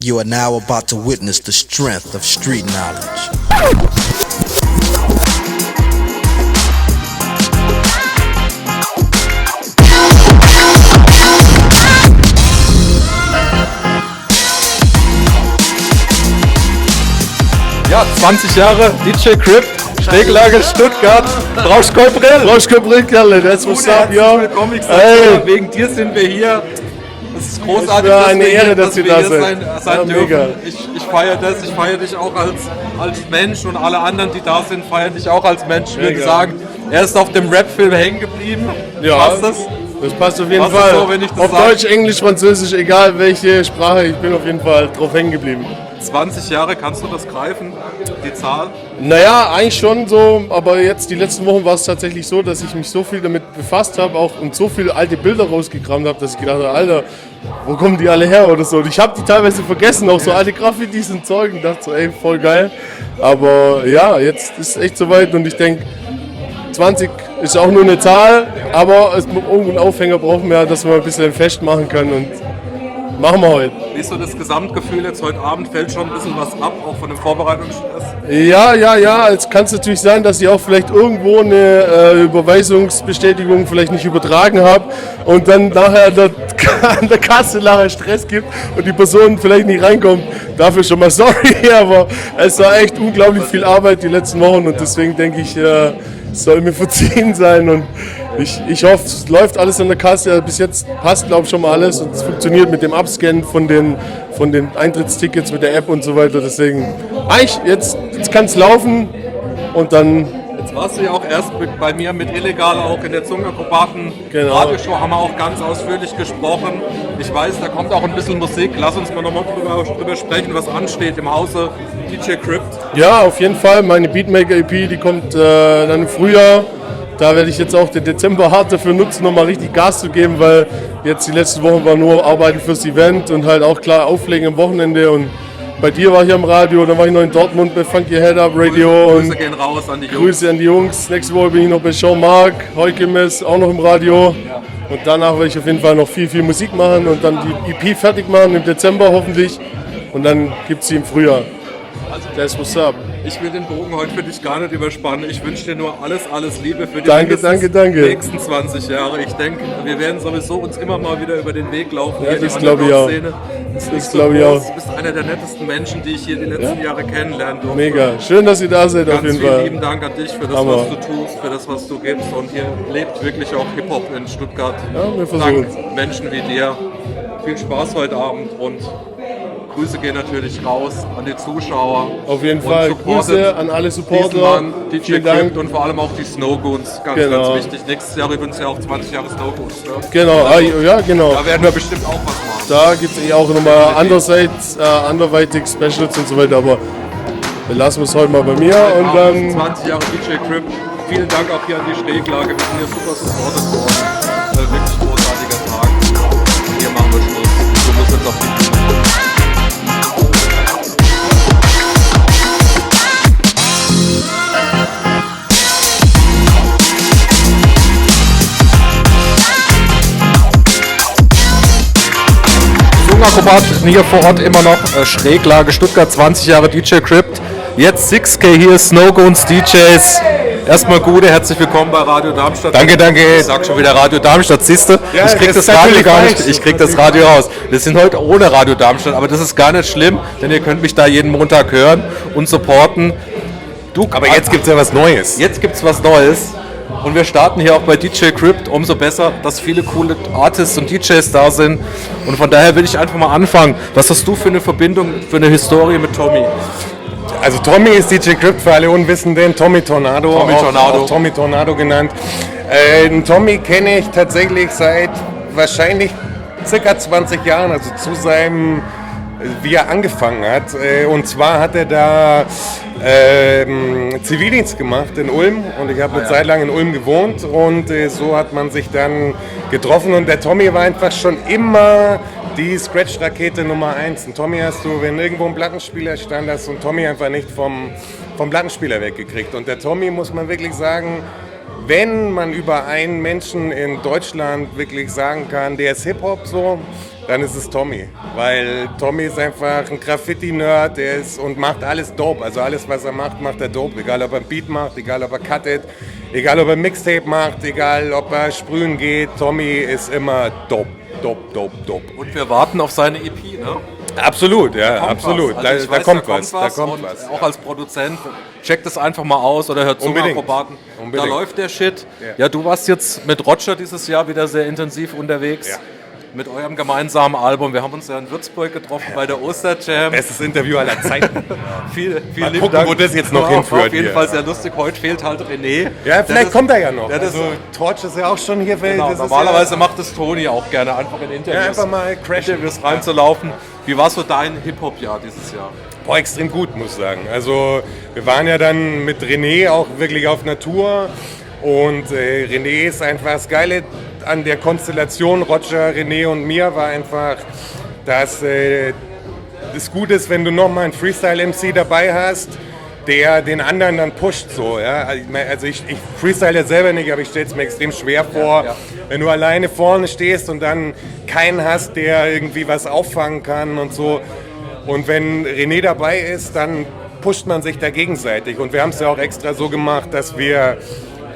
You are now about to witness the strength of street knowledge. Ja, 20 Jahre DJ Crypt, Schräglage Stuttgart, Brauchsch, Brill. Brauchsch, Brill, Kerle, das muss sagen, ja. Willkommen, ich sag, wegen dir sind wir hier. Es ist großartig, das ist eine Ehre, dass wir da sind. Sein dürfen. Ich feiere das, ich feiere dich auch als Mensch und alle anderen, die da sind, feiern dich auch als Mensch. Ich würde sagen, er ist auf dem Rap-Film hängen geblieben. Ja, passt das? Das passt auf jeden Fall. So, wenn ich das auf Deutsch, Englisch, Französisch, egal welche Sprache, ich bin auf jeden Fall drauf hängen geblieben. 20 Jahre, kannst du das greifen, die Zahl? Naja, eigentlich schon so, aber jetzt die letzten Wochen war es tatsächlich so, dass ich mich so viel damit befasst habe auch und so viele alte Bilder rausgekramt habe, dass ich gedacht habe, Alter, wo kommen die alle her oder so. Und ich habe die teilweise vergessen, auch so alte Graffitis und Zeug und dachte so, ey, voll geil. Aber ja, jetzt ist es echt soweit und ich denke, 20 ist auch nur eine Zahl, aber irgendeinen Aufhänger brauchen wir, dass man ein bisschen festmachen kann und machen wir heute. Wie ist so das Gesamtgefühl jetzt heute Abend? Fällt schon ein bisschen was ab, auch von dem Vorbereitungsstress? Ja. Es kann natürlich sein, dass ich auch vielleicht irgendwo eine Überweisungsbestätigung vielleicht nicht übertragen habe und dann nachher an der Kasse nachher Stress gibt und die Person vielleicht nicht reinkommt. Dafür schon mal sorry, aber es war echt unglaublich viel Arbeit die letzten Wochen und deswegen denke ich, es soll mir verziehen sein und ich hoffe, es läuft alles an der Kasse. Bis jetzt passt, glaube ich, schon mal alles und es funktioniert mit dem Abscannen von den Eintrittstickets mit der App und so weiter. Deswegen, eigentlich, jetzt kann es laufen und dann... Jetzt warst du ja auch erst bei mir mit Illegal, auch in der Zungenakrobaten Radioshow haben wir auch ganz ausführlich gesprochen. Ich weiß, da kommt auch ein bisschen Musik. Lass uns mal nochmal drüber sprechen, was ansteht im Hause DJ Crypt. Ja, auf jeden Fall. Meine Beatmaker-EP, die kommt dann im Frühjahr. Da werde ich jetzt auch den Dezember hart dafür nutzen, nochmal richtig Gas zu geben, weil jetzt die letzten Wochen war nur Arbeiten fürs Event und halt auch klar Auflegen am Wochenende. Und bei dir war ich am Radio, dann war ich noch in Dortmund bei Funky Head Up Radio. Grüße gehen raus an die Jungs. Grüße an die Jungs. Nächste Woche bin ich noch bei Jean-Marc, Heukemes, auch noch im Radio. Ja. Und danach werde ich auf jeden Fall noch viel Musik machen und dann die EP fertig machen im Dezember hoffentlich. Und dann gibt es sie im Frühjahr. Also, that's what's up. Ich will den Bogen heute für dich gar nicht überspannen. Ich wünsche dir nur alles Liebe für die nächsten 20 Jahre. Ich denke, wir werden sowieso uns immer mal wieder über den Weg laufen. Ja, das glaube ich auch. Das glaube ich auch. Du bist einer der nettesten Menschen, die ich hier die letzten Jahre kennenlernen durfte. Mega. Schön, dass ihr da seid, auf jeden Fall. Ganz lieben Dank an dich für das, was du tust, für das, was du gibst. Und hier lebt wirklich auch Hip-Hop in Stuttgart. Ja, wir versuchen es. Dank Menschen wie dir. Viel Spaß heute Abend und Grüße gehen natürlich raus an die Zuschauer. Auf jeden Fall. Grüße an alle Supporter. DJ Crypt und vor allem auch die Snowgoons. Ganz wichtig. Nächstes Jahr übrigens ja auch 20 Jahre Snowgoons. Ne? Genau, also, ja, genau. Da werden wir bestimmt auch was machen. Da gibt es auch nochmal anderweitig Specials und so weiter, aber wir lassen es heute mal bei mir. Und dann 20 Jahre DJ Crypt. Vielen Dank auch hier an die Schräglage. Wir sind hier super supported worden. Wirklich großartiger Tag. Und hier machen wir Schluss. Du musst jetzt auf die Bühne. Zungenakrobaten hier vor Ort immer noch, Schräglage Stuttgart, 20 Jahre DJ Crypt, jetzt 6K hier, Snowgoons, DJs. Erstmal Gude, herzlich willkommen bei Radio Darmstadt. Danke. Ich sag schon wieder Radio Darmstadt, siehste, ja, ich krieg das Radio gar nicht, ich krieg das Radio raus. Wir sind heute ohne Radio Darmstadt, aber das ist gar nicht schlimm, denn ihr könnt mich da jeden Montag hören und supporten. Aber jetzt gibt's ja was Neues. Jetzt gibt's was Neues. Und wir starten hier auch bei DJ Crypt, umso besser, dass viele coole Artists und DJs da sind. Und von daher will ich einfach mal anfangen. Was hast du für eine Verbindung, für eine Historie mit Tommy? Also Tommy ist DJ Crypt, für alle Unwissenden, Tommy Tornado, auch Tommy Tornado genannt. Tommy kenne ich tatsächlich seit wahrscheinlich circa 20 Jahren, also zu seinem, wie er angefangen hat. Und zwar hat er da Zivildienst gemacht in Ulm und ich habe eine Zeit lang in Ulm gewohnt und so hat man sich dann getroffen und der Tommy war einfach schon immer die Scratch-Rakete Nummer 1. Und Tommy hast du, wenn irgendwo ein Plattenspieler stand, hast du einen Tommy einfach nicht vom Plattenspieler weggekriegt. Und der Tommy, muss man wirklich sagen, wenn man über einen Menschen in Deutschland wirklich sagen kann, der ist Hip-Hop so, dann ist es Tommy. Weil Tommy ist einfach ein Graffiti-Nerd, der ist und macht alles dope. Also alles, was er macht, macht er dope. Egal, ob er ein Beat macht, egal, ob er cuttet, egal, ob er ein Mixtape macht, egal, ob er sprühen geht. Tommy ist immer dope. Und wir warten auf seine EP, ne? Absolut, ja, absolut. Also da kommt was. Auch als Produzent, checkt es einfach mal aus oder hört Zungenakrobaten. Da läuft der Shit. Ja, du warst jetzt mit Roger dieses Jahr wieder sehr intensiv unterwegs. Ja. Mit eurem gemeinsamen Album. Wir haben uns ja in Würzburg getroffen bei der Osterjam. Bestes Interview aller Zeiten. Viel lieben Dank. Wo das jetzt noch hinführt. Auf jeden Fall sehr lustig. Heute fehlt halt René. Ja, vielleicht kommt er ja noch. Also Torch ist ja auch schon hier. Genau, normalerweise macht es Toni auch gerne, einfach in Interviews. Ja, einfach mal Interviews reinzulaufen. Wie war so dein Hip-Hop-Jahr dieses Jahr? Boah, extrem gut, muss ich sagen. Also wir waren ja dann mit René auch wirklich auf einer Tour. Und René ist einfach das Geile an der Konstellation Roger, René und mir war einfach, dass es gut ist, wenn du nochmal einen Freestyle-MC dabei hast, der den anderen dann pusht. So, ja? Also ich freestyle ja selber nicht, aber ich stelle es mir extrem schwer vor, wenn du alleine vorne stehst und dann keinen hast, der irgendwie was auffangen kann und so. Und wenn René dabei ist, dann pusht man sich da gegenseitig. Und wir haben es ja auch extra so gemacht, dass wir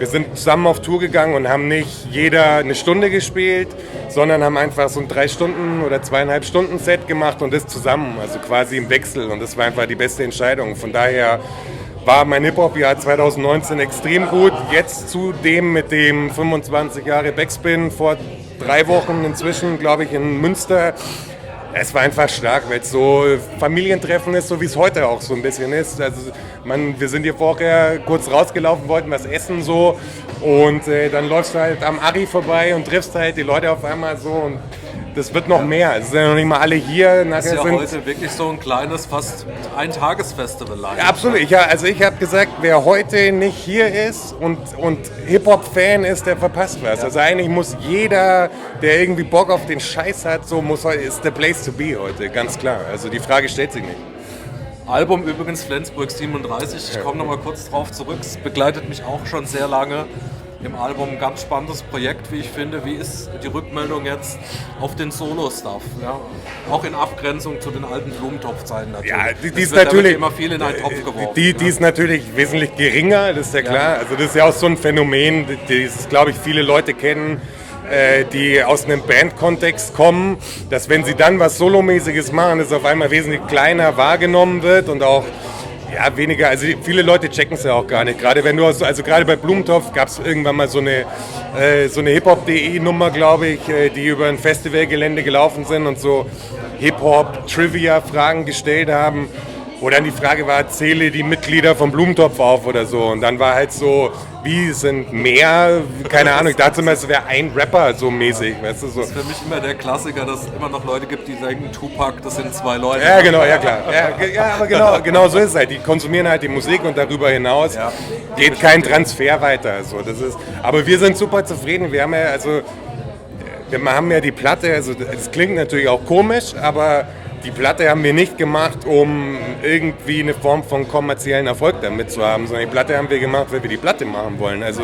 sind zusammen auf Tour gegangen und haben nicht jeder eine Stunde gespielt, sondern haben einfach so ein 3 Stunden oder 2,5 Stunden Set gemacht und das zusammen, also quasi im Wechsel. Und das war einfach die beste Entscheidung. Von daher war mein Hip-Hop-Jahr 2019 extrem gut. Jetzt zudem mit dem 25 Jahre Backspin vor 3 Wochen inzwischen, glaube ich, in Münster. Es war einfach stark, weil es so Familientreffen ist, so wie es heute auch so ein bisschen ist. Also wir sind hier vorher kurz rausgelaufen, wollten was essen so und dann läufst du halt am Ari vorbei und triffst halt die Leute auf einmal so und das wird noch mehr. Es sind ja noch nicht mal alle hier. Das ist ja heute wirklich so ein kleines, fast Ein-Tages-Festival. Ja, absolut. Ich habe gesagt, wer heute nicht hier ist und Hip-Hop-Fan ist, der verpasst was. Ja. Also eigentlich muss jeder, der irgendwie Bock auf den Scheiß hat, ist the place to be heute, ganz klar. Also die Frage stellt sich nicht. Album übrigens Flensburg 37. Ich komme nochmal kurz drauf zurück. Es begleitet mich auch schon sehr lange. Im Album ein ganz spannendes Projekt, wie ich finde. Wie ist die Rückmeldung jetzt auf den Solo-Stuff? Ja? Auch in Abgrenzung zu den alten Blumentopf-Zeiten natürlich. Ja, die ist natürlich immer viel in einen Topf geworfen. Die ist natürlich wesentlich geringer, das ist ja klar. Also das ist ja auch so ein Phänomen, das glaube ich viele Leute kennen, die aus einem Band-Kontext kommen, dass wenn sie dann was Solomäßiges machen, es auf einmal wesentlich kleiner wahrgenommen wird und auch weniger, also viele Leute checken es ja auch gar nicht. Gerade wenn gerade bei Blumentopf gab es irgendwann mal so eine Hip-Hop.de-Nummer, glaube ich, die über ein Festivalgelände gelaufen sind und so Hip-Hop-Trivia-Fragen gestellt haben. Wo dann die Frage war, zähle die Mitglieder vom Blumentopf auf oder so. Und dann war halt so, wie sind mehr, keine Ahnung, ich dachte immer, es wäre ein Rapper so mäßig, weißt du so. Das ist für mich immer der Klassiker, dass es immer noch Leute gibt, die denken, Tupac, das sind 2 Leute. Ja, genau, ja klar. Ja, aber genau so ist es halt. Die konsumieren halt die Musik und darüber hinaus geht kein Transfer weiter. So, aber wir sind super zufrieden. Wir haben ja die Platte, also es klingt natürlich auch komisch, aber die Platte haben wir nicht gemacht, um irgendwie eine Form von kommerziellen Erfolg damit zu haben, sondern die Platte haben wir gemacht, weil wir die Platte machen wollen. Also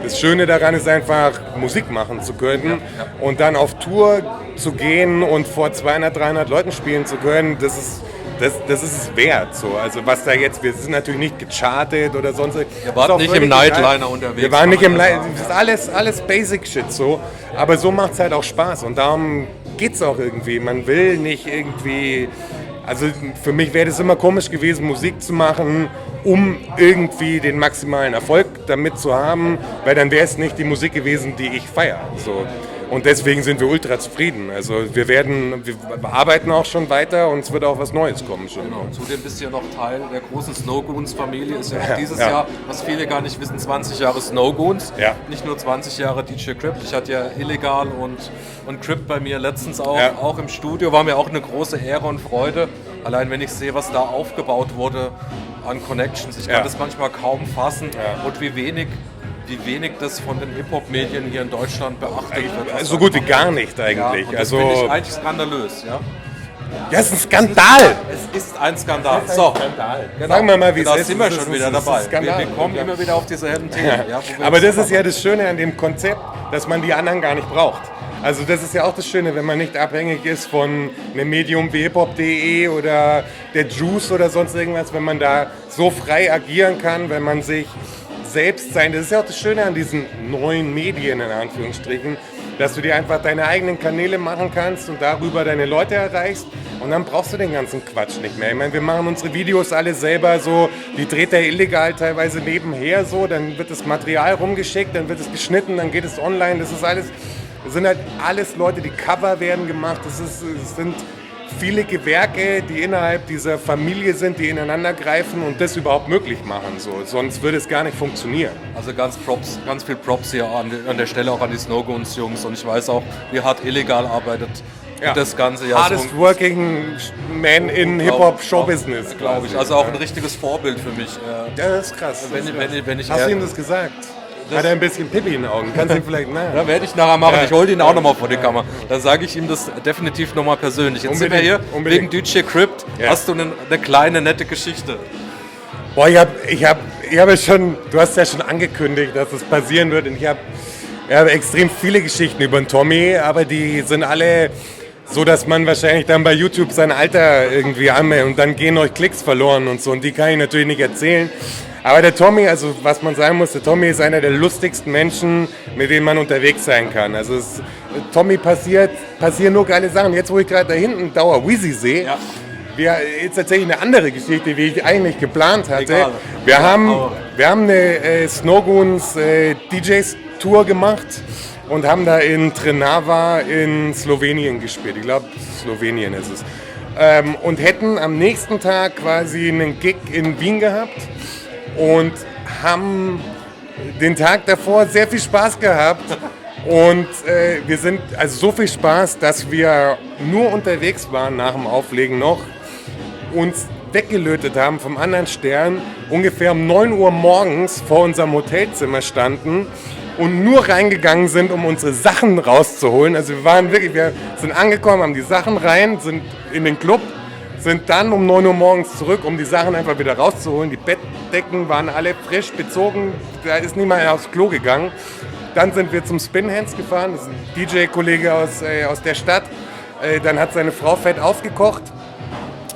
das Schöne daran ist einfach, Musik machen zu können und dann auf Tour zu gehen und vor 200, 300 Leuten spielen zu können, das ist es wert. So. Also was da jetzt, wir sind natürlich nicht gechartet oder sonst. Ihr wart nicht im Nightliner unterwegs. Wir waren nicht im Nightliner, das ist alles Basic Shit so, aber so macht es halt auch Spaß und darum geht's auch irgendwie. Man will nicht irgendwie, also für mich wäre es immer komisch gewesen, Musik zu machen, um irgendwie den maximalen Erfolg damit zu haben, weil dann wäre es nicht die Musik gewesen, die ich feiere. So. Und deswegen sind wir ultra zufrieden. Also wir arbeiten auch schon weiter und es wird auch was Neues kommen schon. Genau. Zudem bist du ja noch Teil der großen Snowgoons-Familie. Ist ja auch dieses Jahr, was viele gar nicht wissen, 20 Jahre Snowgoons. Ja. Nicht nur 20 Jahre DJ Crypt. Ich hatte ja Illegal und Crypt bei mir letztens auch im Studio. War mir auch eine große Ehre und Freude. Allein wenn ich sehe, was da aufgebaut wurde an Connections. Ich kann das manchmal kaum fassen und wie wenig das von den Hip-Hop-Medien hier in Deutschland beachtet wird. So gut wie gar nicht eigentlich. Ja, das finde ich eigentlich skandalös. Ja? Ja, es ist ein Skandal. Es ist ein Skandal. So, genau. Sagen wir mal, wie es ist. Da sind wir schon wieder dabei. Wir kommen immer wieder auf dieselben Themen. Ja. Aber das ist ja das Schöne an dem Konzept, dass man die anderen gar nicht braucht. Also das ist ja auch das Schöne, wenn man nicht abhängig ist von einem Medium wie hiphop.de oder der Juice oder sonst irgendwas, wenn man da so frei agieren kann, wenn man sich selbst sein, das ist ja auch das Schöne an diesen neuen Medien in Anführungsstrichen, dass du dir einfach deine eigenen Kanäle machen kannst und darüber deine Leute erreichst und dann brauchst du den ganzen Quatsch nicht mehr. Ich meine, wir machen unsere Videos alle selber so, die dreht er illegal teilweise nebenher so, dann wird das Material rumgeschickt, dann wird es geschnitten, dann geht es online, das sind halt alles Leute, die Cover werden gemacht, es sind viele Gewerke, die innerhalb dieser Familie sind, die ineinander greifen und das überhaupt möglich machen. So. Sonst würde es gar nicht funktionieren. Also ganz viel Props hier an der Stelle auch an die Snowguns-Jungs. Und ich weiß auch, wie hart illegal arbeitet das ganze Jahr. Hardest working man in Hip-Hop-Show-Business, glaube ich. Also auch ein richtiges Vorbild für mich. Ja, das ist krass. Hast du ihm das gesagt? Hat er ein bisschen Pipi in den Augen? Kannst du ihm vielleicht nachher? Ja, werde ich nachher machen. Ja. Ich hole ihn auch nochmal vor die Kamera. Dann sage ich ihm das definitiv nochmal persönlich. Jetzt sind wir hier wegen DJ Crypt. Ja. Hast du eine kleine, nette Geschichte? Boah, ich hab es schon, du hast ja schon angekündigt, dass es passieren wird. Und ich habe extrem viele Geschichten über den Tommy, aber die sind alle so, dass man wahrscheinlich dann bei YouTube sein Alter irgendwie anmeldet und dann gehen euch Klicks verloren und so. Und die kann ich natürlich nicht erzählen. Aber der Tommy, also was man sagen muss, der Tommy ist einer der lustigsten Menschen, mit denen man unterwegs sein kann. Also Tommy passieren nur geile Sachen. Jetzt, wo ich gerade da hinten Dauer Wheezy sehe, jetzt erzähle ich eine andere Geschichte, wie ich eigentlich geplant hatte. Egal. Wir haben eine Snowguns DJs Tour gemacht und haben da in Trnava in Slowenien gespielt. Ich glaube, Slowenien ist es. Und hätten am nächsten Tag quasi einen Gig in Wien gehabt. Und haben den Tag davor sehr viel Spaß gehabt und wir sind also so viel Spaß, dass wir nur unterwegs waren nach dem Auflegen noch, uns weggelötet haben vom anderen Stern, ungefähr um 9 Uhr morgens vor unserem Hotelzimmer standen und nur reingegangen sind, um unsere Sachen rauszuholen. Also wir sind angekommen, haben die Sachen rein, sind in den Club, sind dann um 9 Uhr morgens zurück, um die Sachen einfach wieder rauszuholen. Die Bettdecken waren alle frisch bezogen, da ist niemand aufs Klo gegangen. Dann sind wir zum Spinhands gefahren, das ist ein DJ-Kollege aus der Stadt. Dann hat seine Frau fett aufgekocht.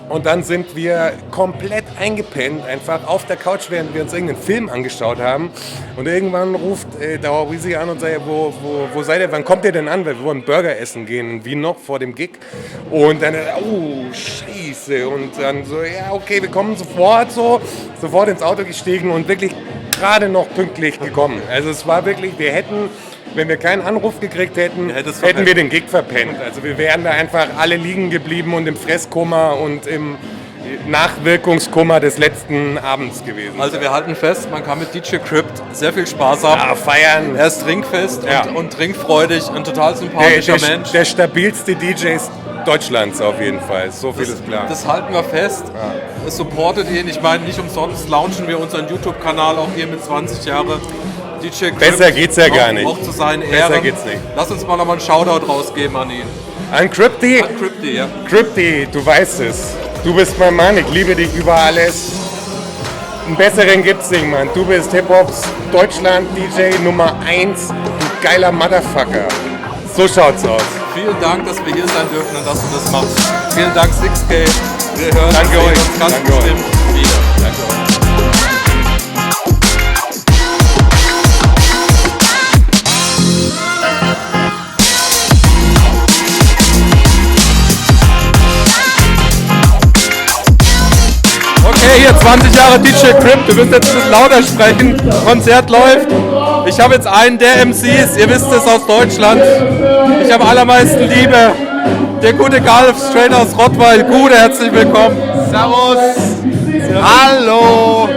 Und dann sind wir komplett eingepennt, einfach auf der Couch, während wir uns irgendeinen Film angeschaut haben. Und irgendwann ruft Dauer Wheezy an und sagt, wo seid ihr, wann kommt ihr denn an? Weil wir wollen Burger essen gehen in Wien noch vor dem Gig. Und dann, oh, scheiße. Und dann so, ja, okay, wir kommen sofort ins Auto gestiegen und wirklich gerade noch pünktlich gekommen. Also es war wirklich, wenn wir keinen Anruf gekriegt hätten, hätten wir den Gig verpennt. Also wir wären da einfach alle liegen geblieben und im Fresskoma und im Nachwirkungskoma des letzten Abends gewesen. Also wir halten fest, man kann mit DJ Crypt sehr viel Spaß haben. Ja, feiern. Er ist trinkfest und trinkfreudig, ein total sympathischer Mensch. Der stabilste DJ Deutschlands auf jeden Fall, so viel ist klar. Das halten wir fest. Ja. Supportet ihn, ich meine, nicht umsonst launchen wir unseren YouTube-Kanal auch hier mit 20 Jahre. DJ Crypt, besser geht's ja gar nicht. Auch zu seinen Ehren. Besser geht's nicht. Lass uns mal nochmal einen Shoutout rausgeben an ihn. An Crypty? An Crypty, ja. Crypty, du weißt es. Du bist mein Mann, ich liebe dich über alles. Einen besseren gibt's nicht, Mann. Du bist Hip-Hops Deutschland-DJ Nummer 1. Du geiler Motherfucker. So schaut's aus. Vielen Dank, dass wir hier sein dürfen und dass du das machst. Vielen Dank, 6K. Wir hören Danke euch. uns ganz Danke bestimmt euch. wieder. Danke euch. Okay, hier 20 Jahre DJ Crypt, du wirst jetzt ein bisschen lauter sprechen, Konzert läuft. Ich habe jetzt einen der MCs, ihr wisst es, aus Deutschland. Ich habe allermeisten Liebe. Der gute Galf, straight aus Rottweil. Gude, herzlich willkommen. Servus. Hallo.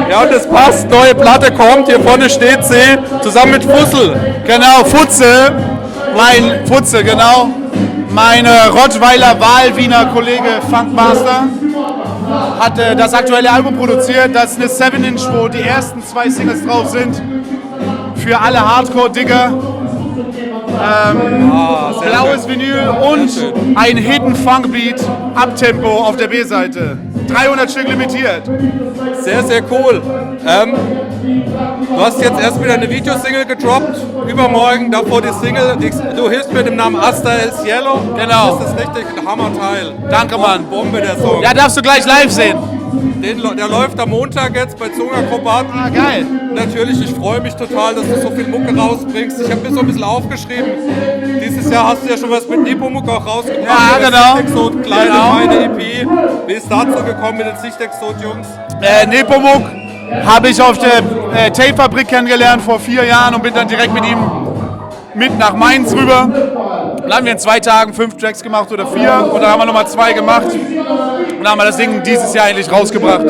Ja, und es passt, neue Platte kommt, hier vorne steht sie, zusammen mit Fussel. Genau, Futze, genau. Mein Rottweiler Wahlwiener Kollege Funkmaster hat das aktuelle Album produziert. Das ist eine 7-Inch, wo die ersten 2 Singles drauf sind. Für alle Hardcore-Digger. Blaues Vinyl und ein Hidden Funk Beat Abtempo auf der B-Seite. 300 Stück limitiert. Sehr, sehr cool. Du hast jetzt erst wieder eine Videosingle gedroppt, übermorgen, davor die Single. Du hilfst mit dem Namen Hasta el Cielo. Genau. Das ist richtig ein Hammerteil. Danke, Mann. Bombe, der Song. Ja, darfst du gleich live sehen. Der läuft am Montag jetzt bei Zungenakrobaten. Ah, geil. Natürlich, ich freue mich total, dass du so viel Mucke rausbringst. Ich habe mir so ein bisschen aufgeschrieben. Dieses Jahr hast du ja schon was mit Nepomuk auch rausgebracht. Ja, genau. Sichtexot, kleine, Genau. feine EP. Wie ist dazu gekommen mit den Sichtexot-Jungs? Nepomuk habe ich auf der Tape-Fabrik kennengelernt vor 4 Jahren und bin dann direkt mit ihm mit nach Mainz rüber. Dann haben wir in 2 Tagen 5 Tracks gemacht oder 4 und dann haben wir nochmal 2 gemacht und dann haben wir das Ding dieses Jahr endlich rausgebracht.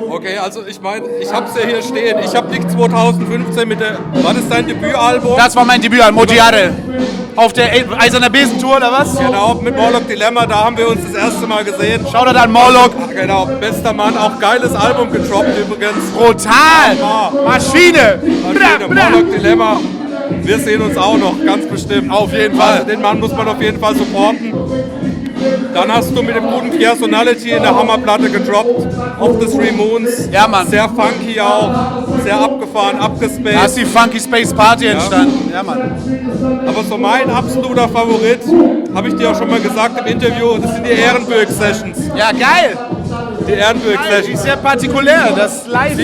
Okay, also ich meine, ich hab's ja hier stehen. Ich hab dich 2015 mit der, war das dein Debütalbum? Das war mein Debütalbum, Jahre. Auf der Eiserner Besen-Tour oder was? Genau, mit Morlock Dilemma, da haben wir uns das erste Mal gesehen. Shoutout an Morlock. Genau, bester Mann, auch geiles Album gedroppt übrigens. Brutal! Maschine! Morlock Dilemma. Wir sehen uns auch noch, ganz bestimmt. Auf jeden Fall. Also den Mann muss man auf jeden Fall supporten. Dann hast du mit dem guten Personality in der Hammerplatte gedroppt. Of the Three Moons. Ja, Mann. Sehr funky auch. Sehr abgefahren, abgespaced. Da ist die Funky Space Party entstanden. Ja, Mann. Aber so mein absoluter Favorit, habe ich dir auch schon mal gesagt im Interview, das sind die Ehrenbürg-Sessions. Ja, geil! Die Ehrenbürg-Sessions. Die ist sehr partikulär, das ist live.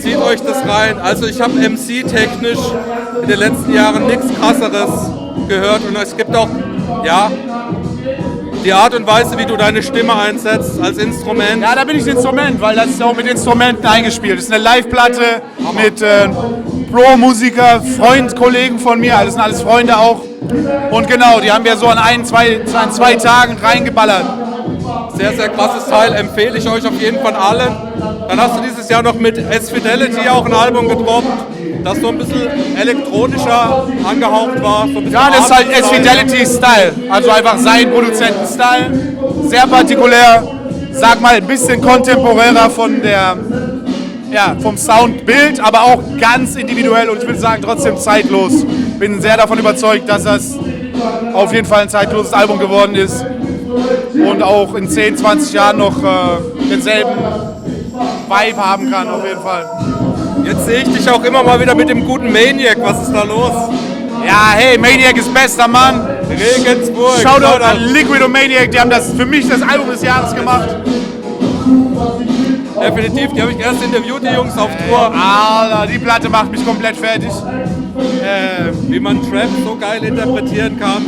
Zieht euch das rein. Also ich habe MC-technisch in den letzten Jahren nichts Krasseres gehört. Und es gibt auch, ja, die Art und Weise, wie du deine Stimme einsetzt als Instrument. Ja, da bin ich Instrument, weil das ist auch mit Instrumenten eingespielt. Das ist eine Live-Platte mit Pro-Musiker, Kollegen von mir, das sind alles Freunde auch. Und genau, die haben wir so an 2 Tagen reingeballert. Sehr, sehr krasses Teil, empfehle ich euch auf jeden Fall allen. Dann hast du dieses Jahr noch mit S-Fidelity auch ein Album gedroppt, das so ein bisschen elektronischer angehaucht war. So ein Ja, das ist halt S-Fidelity-Style, also einfach sein Produzenten-Style. Sehr partikulär, sag mal ein bisschen kontemporärer von der, ja, vom Soundbild, aber auch ganz individuell und ich würde sagen trotzdem zeitlos. Bin sehr davon überzeugt, dass das auf jeden Fall ein zeitloses Album geworden ist. Und auch in 10, 20 Jahren noch denselben Vibe haben kann, auf jeden Fall. Jetzt sehe ich dich auch immer mal wieder mit dem guten Maniac. Was ist da los? Ja, hey, Maniac ist bester Mann. Regensburg. Shoutout an Liquid und Maniac, die haben für mich das Album des Jahres gemacht. Definitiv, die habe ich erst interviewt, die Jungs auf Tour. Alter, die Platte macht mich komplett fertig. Wie man Trap so geil interpretieren kann.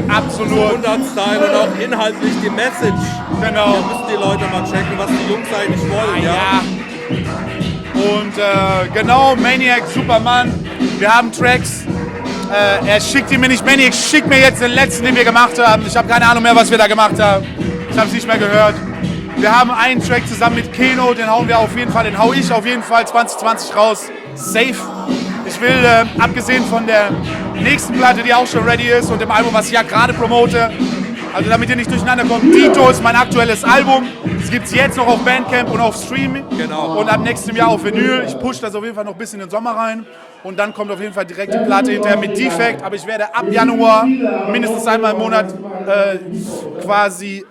Absolut. 100-Style und auch inhaltlich die Message. Genau. Da müssen die Leute mal checken, was die Jungs eigentlich wollen. Ja. Und genau, Maniac, Superman. Wir haben Tracks. Er schickt die mir nicht. Maniac schickt mir jetzt den letzten, den wir gemacht haben. Ich habe keine Ahnung mehr, was wir da gemacht haben. Ich habe es nicht mehr gehört. Wir haben einen Track zusammen mit Keno, den hau ich auf jeden Fall 2020 raus. Safe. Ich will, abgesehen von der nächsten Platte, die auch schon ready ist und dem Album, was ich ja gerade promote, also damit ihr nicht durcheinander kommt, Dito ist mein aktuelles Album. Es gibt es jetzt noch auf Bandcamp und auf Streaming. Genau. Und ab nächstem Jahr auf Vinyl. Ich pushe das auf jeden Fall noch bis in den Sommer rein. Und dann kommt auf jeden Fall direkt die Platte hinterher mit Defect. Aber ich werde ab Januar mindestens einmal im Monat quasi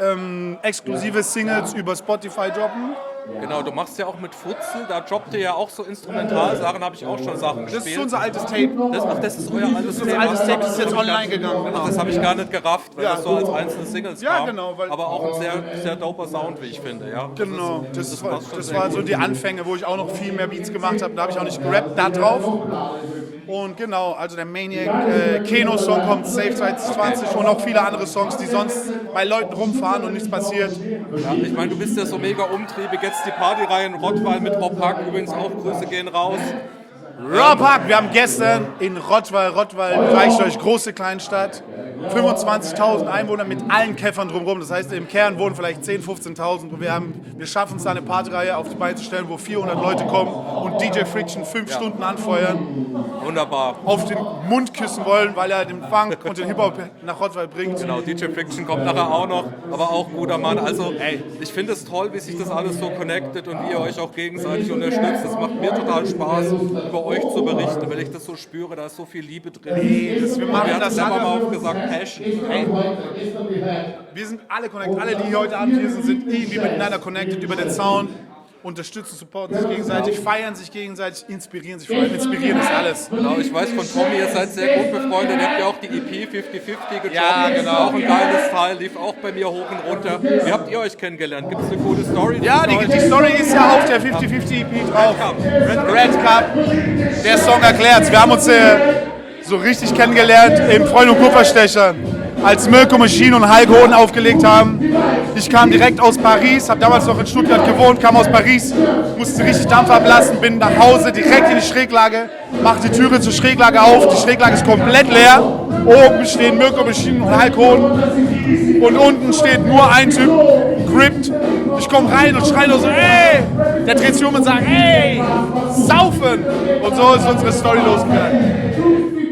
exklusive Singles über Spotify droppen. Genau, du machst ja auch mit Futzel, da droppt ihr ja auch so Instrumentalsachen, habe ich auch schon Sachen gespielt. Das ist unser altes Tape. Das ist euer altes Tape. Unser altes Tape ist jetzt online gegangen. Ach, das habe ich gar nicht gerafft, weil Ja. das so als einzelne Singles Ja, kam. genau, weil- Aber auch ein sehr, sehr doper Sound, wie ich finde. Ja. Genau, das passt schon das sehr war gut. so die Anfänge, wo ich auch noch viel mehr Beats gemacht habe. Da habe ich auch nicht gerappt, da drauf. Und genau, also der Maniac Keno-Song kommt safe 2020 und auch viele andere Songs, die sonst bei Leuten rumfahren und nichts passiert. Ja, ich meine, du bist ja so mega umtriebig. Jetzt die Partyreihe in Rottweil mit Hop übrigens auch Grüße gehen raus. Rohrpark, wir haben gestern in Rottweil, reicht euch, große Kleinstadt, 25.000 Einwohner mit allen Käffern drumherum. Das heißt, im Kern wohnen vielleicht 10.000, 15.000 und wir schaffen es da eine Partyreihe auf die Beine zu stellen, wo 400 Leute kommen und DJ Friction 5 Stunden anfeuern, Wunderbar. auf den Mund küssen wollen, weil er den Funk und den Hip-Hop nach Rottweil bringt. Genau, DJ Friction kommt nachher auch noch, aber auch guter Mann. Also, ich finde es toll, wie sich das alles so connectet und wie ihr euch auch gegenseitig unterstützt. Das macht mir total Spaß, über über euch zu berichten, weil ich das so spüre, da ist so viel Liebe drin. Nee, wir machen das selber alle. mal aufgesagt, Passion. Hey, wir sind alle connected. Alle, die heute Abend hier sind irgendwie miteinander connected über den Sound. Unterstützen, supporten sich gegenseitig, feiern sich gegenseitig, inspirieren sich. Vor allem inspirieren ist alles. Genau, ich weiß von Tommy, ihr seid sehr gut befreundet. Ihr habt ja auch die EP 50-50 gedroppt. Ja, genau. Auch ein geiles Teil, lief auch bei mir hoch und runter. Wie habt ihr euch kennengelernt? Gibt es eine coole Story? Ja, die Story ist ja auf der 50-50 EP drauf. Red Cup. Der Song erklärt's. Wir haben uns so richtig kennengelernt im Freund- und Kupferstechern, als Mirko Maschine und Hulk Hoden aufgelegt haben. Ich kam direkt aus Paris, habe damals noch in Stuttgart gewohnt, kam aus Paris, musste richtig Dampf ablassen, bin nach Hause, direkt in die Schräglage, mach die Türe zur Schräglage auf, die Schräglage ist komplett leer. Oben stehen Mirko Maschine und Hulk Hoden und unten steht nur ein Typ, Crypt. Ich komme rein und schreie nur so, ey! Der dreht sich um und sagt, ey, saufen! Und so ist unsere Story losgegangen.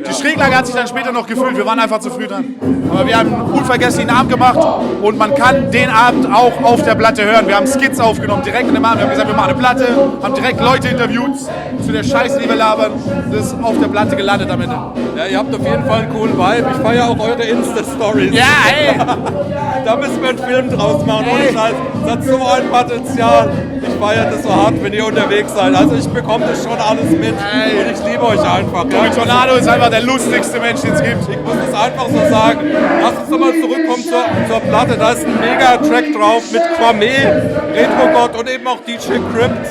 Die Schräglage hat sich dann später noch gefüllt, wir waren einfach zu früh dran. Aber wir haben einen unvergesslichen Abend gemacht und man kann den Abend auch auf der Platte hören. Wir haben Skits aufgenommen, direkt in dem Abend. Wir haben gesagt, wir machen eine Platte, haben direkt Leute interviewt zu der Scheiße, die wir labern. Das ist auf der Platte gelandet am Ende. Ja, ihr habt auf jeden Fall einen coolen Vibe. Ich feiere auch eure Insta-Stories. Ja, ey! Da müssen wir einen Film draus machen, ohne Scheiß. Das hat so ein Potenzial. Ich feiere das so hart, wenn ihr unterwegs seid. Also ich bekomme das schon alles mit und ich liebe euch einfach. Tommy Tornado ist einfach der lustigste Mensch, den es gibt. Ich muss das einfach so sagen. Lass uns nochmal zurückkommen zur Platte. Da ist ein mega Track drauf mit Quame, Retro-Gott und eben auch DJ Crypt.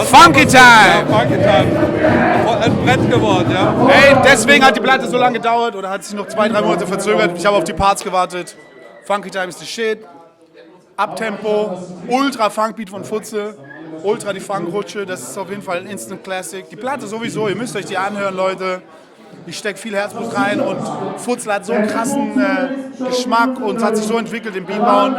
Funky Time! Ja, Funky Time. Ein Brett geworden, ja. Hey, deswegen hat die Platte so lange gedauert oder hat sich noch 2-3 Monate verzögert. Ich habe auf die Parts gewartet. Funky Time ist the shit. Abtempo, ultra Funkbeat von Futze, ultra die Funkrutsche, das ist auf jeden Fall ein Instant Classic. Die Platte sowieso, ihr müsst euch die anhören, Leute. Ich stecke viel Herzblut rein und Futzel hat so einen krassen Geschmack und hat sich so entwickelt im Beatbauen.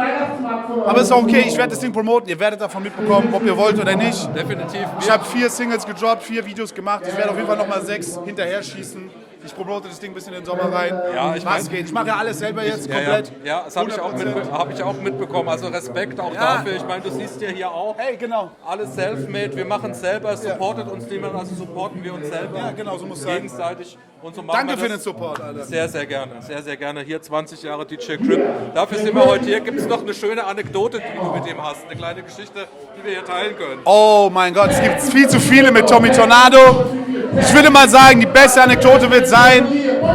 Aber es ist auch okay, ich werde das Ding promoten, ihr werdet davon mitbekommen, ob ihr wollt oder nicht. Definitiv. Ich habe 4 Singles gedroppt, 4 Videos gemacht, ich werde auf jeden Fall nochmal 6 hinterher schießen. Ich promote das Ding ein bisschen in den Sommer rein. Ja, ich mache ja alles selber jetzt komplett. Ja, das habe ich auch mitbekommen. Also Respekt auch dafür. Ich meine, du siehst ja hier auch. Hey, genau. Alles self-made. Wir machen es selber. Es supportet uns niemand, also supporten wir uns selber. Ja, genau, so muss es sein. Gegenseitig. Und so machen Danke wir für das den Support, Alter. sehr, sehr gerne. Sehr, sehr gerne. Hier 20 Jahre DJ Crypt. Dafür sind wir heute hier. Gibt es noch eine schöne Anekdote, die du mit dem hast? Eine kleine Geschichte, die wir hier teilen können? Oh mein Gott, es gibt viel zu viele mit Tommy Tornado. Ich würde mal sagen, die beste Anekdote wird sein,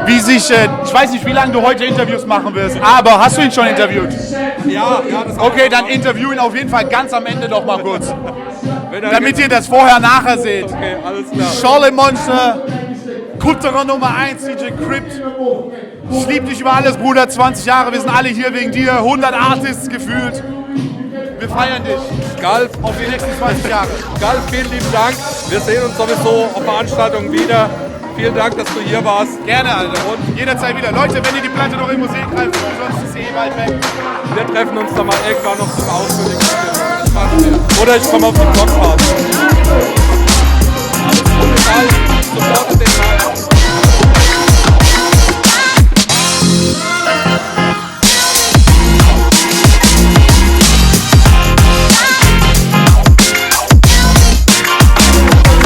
wie sich, ich weiß nicht, wie lange du heute Interviews machen wirst, aber hast du ihn schon interviewt? Ja, das Okay, dann interview ihn auf jeden Fall ganz am Ende noch mal kurz. Damit ihr das vorher-nachher seht. Okay, alles klar. Scholle Monster, Kutterer Nummer 1, DJ Crypt. Ich liebe dich über alles, Bruder, 20 Jahre, wir sind alle hier wegen dir, 100 Artists gefühlt. Wir feiern dich. Galf, auf die nächsten 20 Jahre. Galf, vielen lieben Dank. Wir sehen uns sowieso auf Veranstaltungen wieder. Vielen Dank, dass du hier warst. Gerne, Alter. Und jederzeit wieder. Leute, wenn ihr die Platte noch irgendwo sehen könnt, sonst ist sie eh bald weg. Wir treffen uns da mal irgendwann noch zum ausführlichen Film. Oder ich komme auf die Blockparty. Alles Gute, Galf. Supportet den Kanal.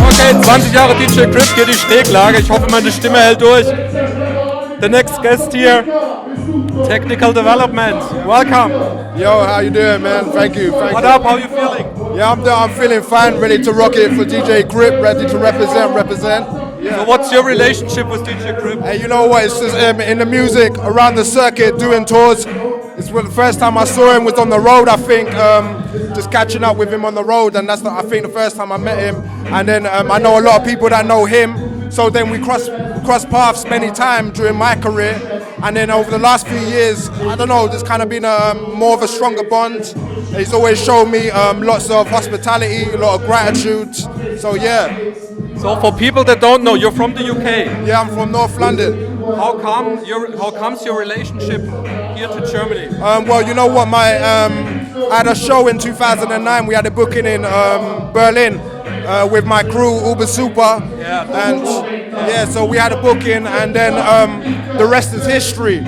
Okay, 20 Jahre DJ Crypt, hier die Schräglage. Ich hoffe, meine Stimme hält durch. The next guest here, Technical Development. Welcome. Yo, how you doing, man? Thank you. What up? How you feeling? Yeah, I'm feeling fine, ready to rock it for DJ Crypt, ready to represent. So what's your relationship with DJ Crypt? Hey, you know what? It's just in the music, around the circuit, doing tours. It's the first time I saw him was on the road, I think, just catching up with him on the road, and that's I think the first time I met him. And then I know a lot of people that know him, so then we crossed paths many times during my career. And then over the last few years, I don't know, there's kind of been more of a stronger bond. He's always shown me lots of hospitality, a lot of gratitude. So yeah. So for people that don't know, you're from the UK. Yeah, I'm from North London. How comes your relationship here to Germany? Well, you know what, I had a show in 2009. We had a booking in Berlin with my crew, Uber Super. Yeah. And yeah, so we had a booking, and then the rest is history.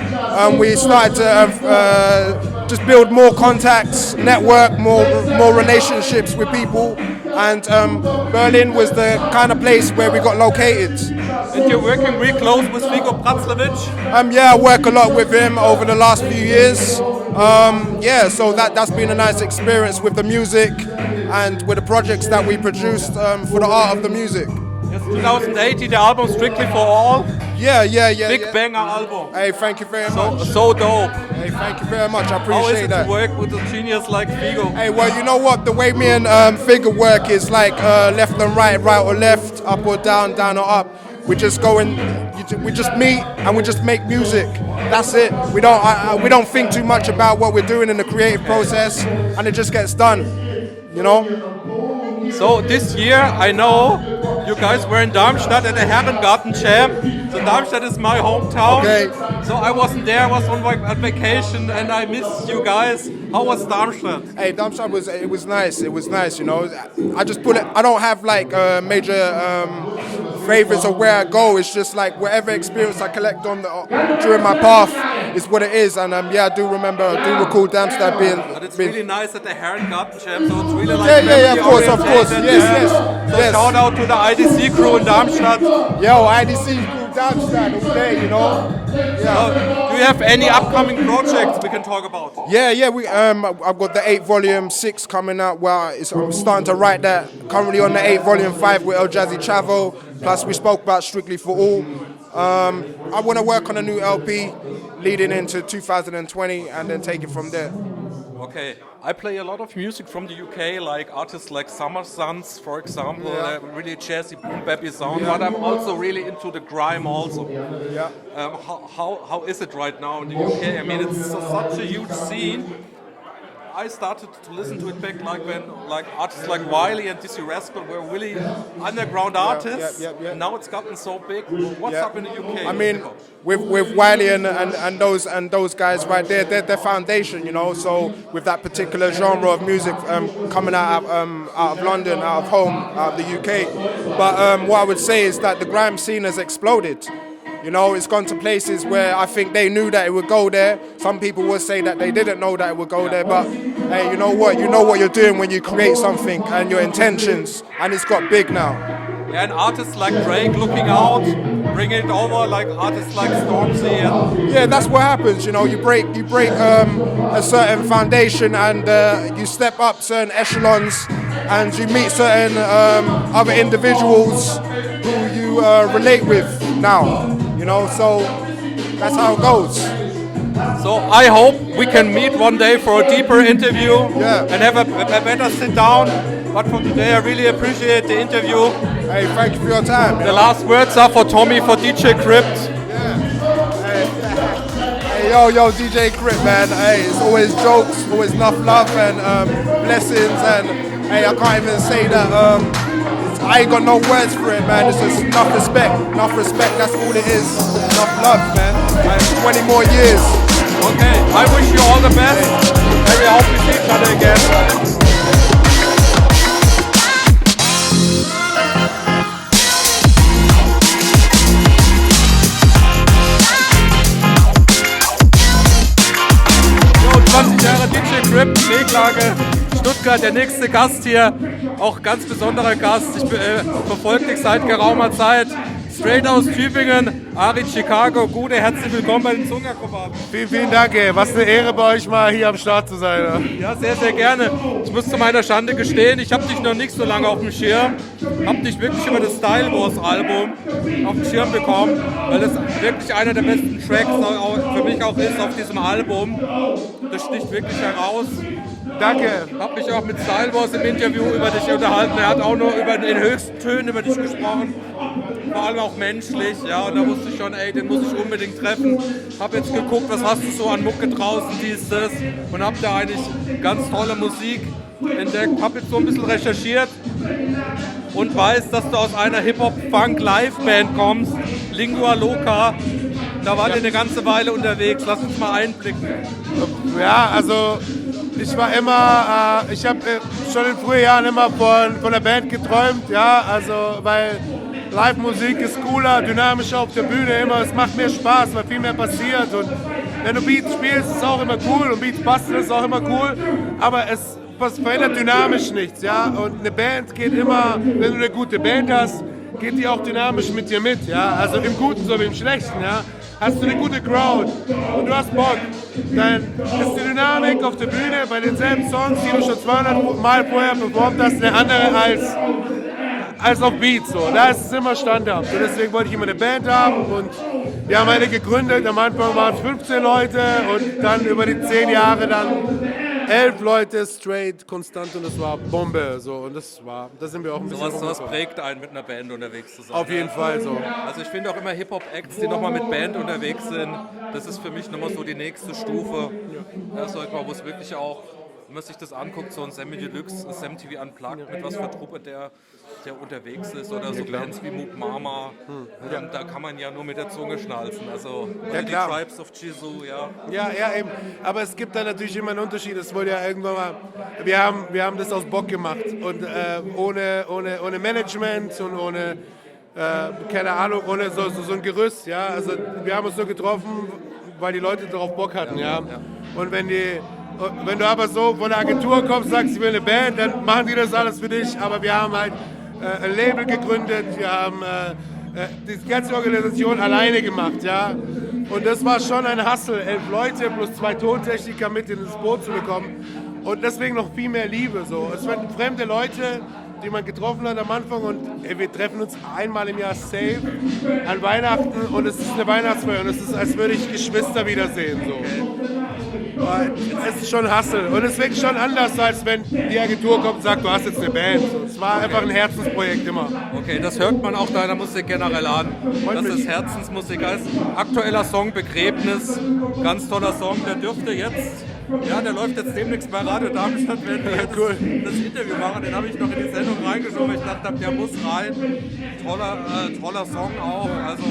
We started to just build more contacts, network, more relationships with people. and Berlin was the kind of place where we got located. And you're working really close with Vigo Pratzlevich? Yeah, I work a lot with him over the last few years. So that's been a nice experience with the music and with the projects that we produced for the art of the music. Yes, 2018, the album Strictly for All. Yeah. Big banger album. Hey, thank you very much. So dope. Hey, thank you very much. I How is appreciate it that. to work with a genius like Vigo? Hey, well, you know what? The way me and Figure work is like left and right or left, up or down or up. We just go and we just meet and we just make music. That's it. We don't think too much about what we're doing in the creative process, and it just gets done. You know. So this year, I know you guys were in Darmstadt at the Herrengarten Jam. So Darmstadt is my hometown. Okay. So I wasn't there. I was on vacation, and I miss you guys. How was Darmstadt? Hey, Darmstadt was nice. It was nice. You know, I just put it. I don't have like major favorites of where I go. It's just like whatever experience I collect on during my path is what it is. And I do recall Darmstadt being. But it's really nice at the Herrengarten Jam. So it's really like yeah, of course. Yes. So shout out to the IDC crew in Darmstadt. Yo, IDC crew Darmstadt all day, you know. Yeah. Do you have any upcoming projects we can talk about? Yeah. We I've got the 8 volume 6 coming out. Well, I'm starting to write that. Currently on the 8 volume 5 with El Jazzy Chavo. Plus we spoke about Strictly for All. I want to work on a new LP leading into 2020 and then take it from there. Okay, I play a lot of music from the UK, like artists like Summer Sons, for example, really jazzy, boom bappy sound. But I'm also really into the grime also. Yeah. How is it right now in the UK? I mean, it's such a huge scene. I started to listen to it back like when artists like Wiley and Dizzy Rascal were really underground artists. Yeah. And now it's gotten so big. What's up in the UK? I mean, with Wiley and those guys right there, they're their foundation, you know. So with that particular genre of music coming out of London, out of home, out of the UK. But what I would say is that the grime scene has exploded. You know, it's gone to places where I think they knew that it would go there. Some people would say that they didn't know that it would go there, but hey, you know what? You know what you're doing when you create something and your intentions, and it's got big now. Yeah, and artists like Drake looking out, bringing it over, like artists like Stormzy. Yeah, that's what happens. You know, you break a certain foundation and you step up certain echelons, and you meet certain other individuals who you relate with now. You know, so that's how it goes. So I hope we can meet one day for a deeper interview and have a better sit down. But for today, I really appreciate the interview. Hey, thank you for your time. The last words are for Tommy for DJ Crypt. Hey, yo, DJ Crypt, man. Hey, it's always jokes, always enough love and blessings. And hey, I can't even say that. I ain't got no words for it, man. It's just enough respect. That's all it is. Enough love, man. And 20 more years. Okay, I wish you all the best. Maybe I hope we see each other again. Jahre DJ Crypt, Schräglage Stuttgart, der nächste Gast hier, auch ganz besonderer Gast. Ich verfolge dich seit geraumer Zeit. Straight aus Tübingen, Ari Chicago, Gude, herzlich willkommen bei den Zungenakrobaten. Vielen Dank, ey. Was eine Ehre bei euch mal hier am Start zu sein. Ja, sehr, sehr gerne. Ich muss zu meiner Schande gestehen, ich habe dich noch nicht so lange auf dem Schirm. Habe dich wirklich über das Style Wars Album auf den Schirm bekommen, weil das wirklich einer der besten Tracks für mich auch ist auf diesem Album. Das sticht wirklich heraus. Danke. Habe mich auch mit Style Wars im Interview über dich unterhalten. Er hat auch nur in höchsten Tönen über dich gesprochen. Vor allem auch menschlich, ja, und da wusste ich schon, ey, den muss ich unbedingt treffen. Hab jetzt geguckt, was hast du so an Mucke draußen, dies, das, und hab da eigentlich ganz tolle Musik entdeckt. Hab jetzt so ein bisschen recherchiert und weiß, dass du aus einer Hip-Hop-Funk-Live-Band kommst, Lingua Loca. Da wart ihr eine ganze Weile unterwegs, lass uns mal einblicken. Ja, also ich war immer, ich habe schon in frühen Jahren immer von der Band geträumt, ja, also weil Live-Musik ist cooler, dynamischer auf der Bühne immer, es macht mehr Spaß, weil viel mehr passiert und wenn du Beats spielst, ist es auch immer cool und Beats basteln ist auch immer cool, aber es verändert dynamisch nichts, ja. Und eine Band geht immer, wenn du eine gute Band hast, geht die auch dynamisch mit dir mit, ja. Also im Guten so wie im Schlechten, ja. Hast du eine gute Crowd und du hast Bock, dann ist die Dynamik auf der Bühne bei denselben Songs, die du schon 200 Mal vorher performt hast, eine andere als auf Beats. So. Da ist es immer standhaft. Und deswegen wollte ich immer eine Band haben und wir haben eine gegründet. Am Anfang waren es 15 Leute und dann über die 10 Jahre dann 11 Leute straight, konstant und das war Bombe. So. Und da sind wir auch ein bisschen sowas prägt einen, mit einer Band unterwegs zu sein. Auf jeden Fall so. Also ich finde auch immer Hip-Hop-Acts, die nochmal mit Band unterwegs sind, das ist für mich nochmal so die nächste Stufe. Ja, sag ich mal, wo es wirklich auch, wenn man sich das anguckt, so ein Semi Deluxe, Sam TV Unplugged, mit was für Truppe der unterwegs ist oder so Bands wie Mook Mama, da kann man ja nur mit der Zunge schnalzen, also die Tribes of Jisu, Ja, eben, aber es gibt da natürlich immer einen Unterschied, es wurde ja irgendwann mal, wir haben das aus Bock gemacht und ohne Management und ohne, keine Ahnung, ohne so ein Gerüst, ja, also wir haben uns so getroffen, weil die Leute darauf Bock hatten, ja. Und wenn du aber so von der Agentur kommst, sagst, ich will eine Band, dann machen die das alles für dich, aber wir haben halt ein Label gegründet, wir haben die ganze Organisation alleine gemacht, ja. Und das war schon ein Hustle, 11 Leute plus 2 Tontechniker mit ins Boot zu bekommen. Und deswegen noch viel mehr Liebe. So. Es waren fremde Leute, die man getroffen hat am Anfang und wir treffen uns einmal im Jahr safe an Weihnachten und es ist eine Weihnachtsfeier und es ist, als würde ich Geschwister wiedersehen. So. Es ist schon Hustle und es wirkt schon anders, als wenn die Agentur kommt und sagt, du hast jetzt eine Band. Es war einfach ein Herzensprojekt immer. Okay, das hört man auch deiner Musik generell an, dass es Herzensmusik ist. Aktueller Song, Begräbnis, ganz toller Song, der dürfte jetzt, der läuft jetzt demnächst bei Radio Darmstadt, wenn wir jetzt das Interview machen, den habe ich noch in die Sendung reingeschoben, ich dachte, der muss rein. Toller Song auch, also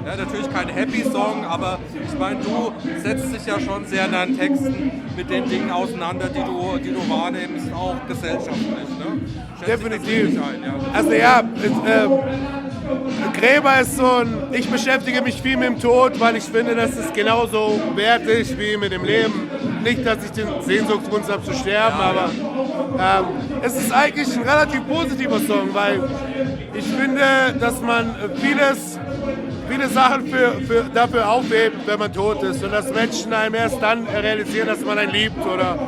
natürlich kein Happy-Song, aber ich meine, du setzt dich ja schon sehr in deinen Texten mit den Dingen auseinander, die du wahrnimmst, auch gesellschaftlich, ne? Definitiv. Also Gräber ist so ich beschäftige mich viel mit dem Tod, weil ich finde, das ist genauso wertig wie mit dem Leben. Nicht, dass ich den Sehnsuchtswunsch habe zu sterben, aber es ist eigentlich ein relativ positiver Song, weil ich finde, dass man viele Sachen dafür aufhebt, wenn man tot ist und dass Menschen einem erst dann realisieren, dass man einen liebt oder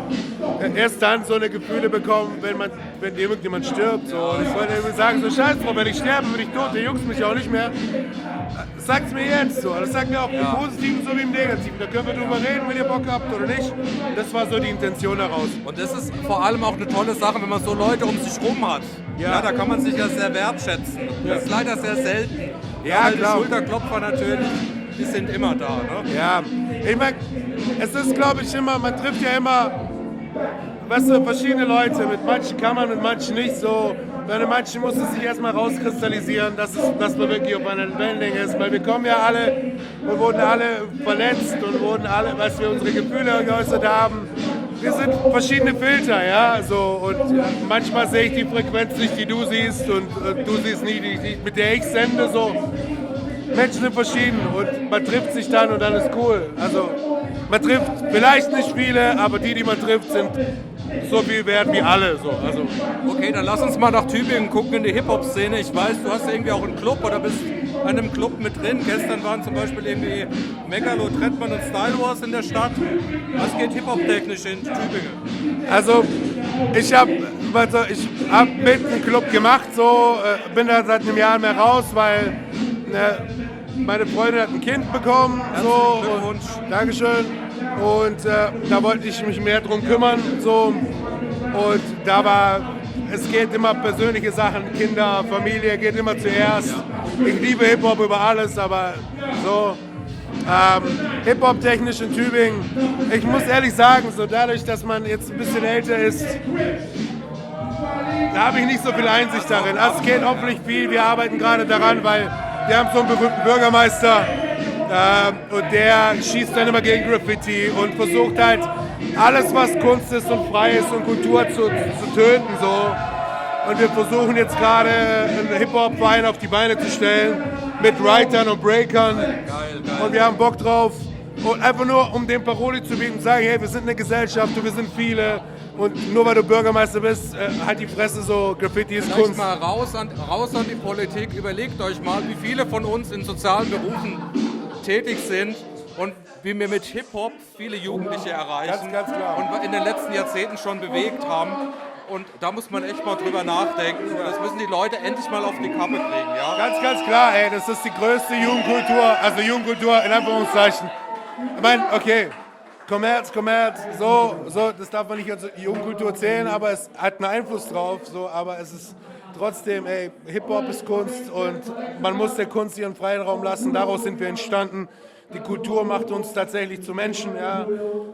erst dann so eine Gefühle bekommen, wenn irgendjemand stirbt. So. Und ich wollte irgendwie sagen, so scheiß drauf, wenn ich sterbe, bin ich tot, der juckt mich auch nicht mehr. Sagt's mir jetzt so. Das sagt mir auch im Positiven so wie im Negativen. Da können wir drüber reden, wenn ihr Bock habt oder nicht. Das war so die Intention daraus. Und das ist vor allem auch eine tolle Sache, wenn man so Leute um sich rum hat. Ja, da kann man sich ja sehr wertschätzen. Das ist leider sehr selten. Ja, klar. Die Schulterklopfer natürlich, die sind immer da. Ne? Ja, ich meine, es ist, glaube ich, immer, man trifft ja immer, weißt du, verschiedene Leute. Mit manchen kann man, mit manchen nicht so. Bei manchen muss es sich erstmal rauskristallisieren, dass man wirklich auf einer Wellenlänge ist. Weil wir kommen ja alle, wir wurden alle verletzt und wurden alle, was wir unsere Gefühle geäußert haben. Wir sind verschiedene Filter, ja, so, und manchmal sehe ich die Frequenz nicht, die du siehst und du siehst nie die, mit der ich sende, so. Menschen sind verschieden und man trifft sich dann und dann ist cool. Also man trifft vielleicht nicht viele, aber die man trifft, sind so viel wert wie alle. So. Also. Okay, dann lass uns mal nach Tübingen gucken in die Hip-Hop-Szene. Ich weiß, du hast irgendwie auch einen Club oder bist an einem Club mit drin. Gestern waren zum Beispiel irgendwie Megalo, Trettmann und Style Wars in der Stadt. Was geht Hip-Hop-technisch in Tübingen? Also ich hab mit einem Club gemacht, so, bin da seit einem Jahr mehr raus, weil meine Freundin hat ein Kind bekommen. So, Glückwunsch. Dankeschön. Und da wollte ich mich mehr drum kümmern. So. Und es geht immer persönliche Sachen, Kinder, Familie geht immer zuerst. Ich liebe Hip-Hop über alles, aber so Hip-Hop technisch in Tübingen. Ich muss ehrlich sagen, so dadurch, dass man jetzt ein bisschen älter ist, da habe ich nicht so viel Einsicht darin. Also es geht hoffentlich viel, wir arbeiten gerade daran, weil wir haben so einen berühmten Bürgermeister und der schießt dann immer gegen Graffiti und versucht halt alles, was Kunst ist und frei ist und Kultur zu töten. So. Und wir versuchen jetzt gerade einen Hip-Hop-Verein auf die Beine zu stellen mit Writern und Breakern. Geil. Und wir haben Bock drauf. Und einfach nur, um den Paroli zu bieten, sagen, hey, wir sind eine Gesellschaft und wir sind viele. Und nur weil du Bürgermeister bist, halt die Fresse, so Graffiti ist Kunst. Mal raus an die Politik. Überlegt euch mal, wie viele von uns in sozialen Berufen tätig sind und wie wir mit Hip-Hop viele Jugendliche erreichen. Ganz klar. Und in den letzten Jahrzehnten schon bewegt haben. Und da muss man echt mal drüber nachdenken. Das müssen die Leute endlich mal auf die Kappe kriegen. Ja? Ganz klar, ey, das ist die größte Jugendkultur, also Jugendkultur in Anführungszeichen. Ich meine, okay, Kommerz, so, das darf man nicht als Jugendkultur zählen, aber es hat einen Einfluss drauf, so, aber es ist trotzdem, ey, Hip-Hop ist Kunst und man muss der Kunst ihren freien Raum lassen, daraus sind wir entstanden. Die Kultur macht uns tatsächlich zu Menschen, ja,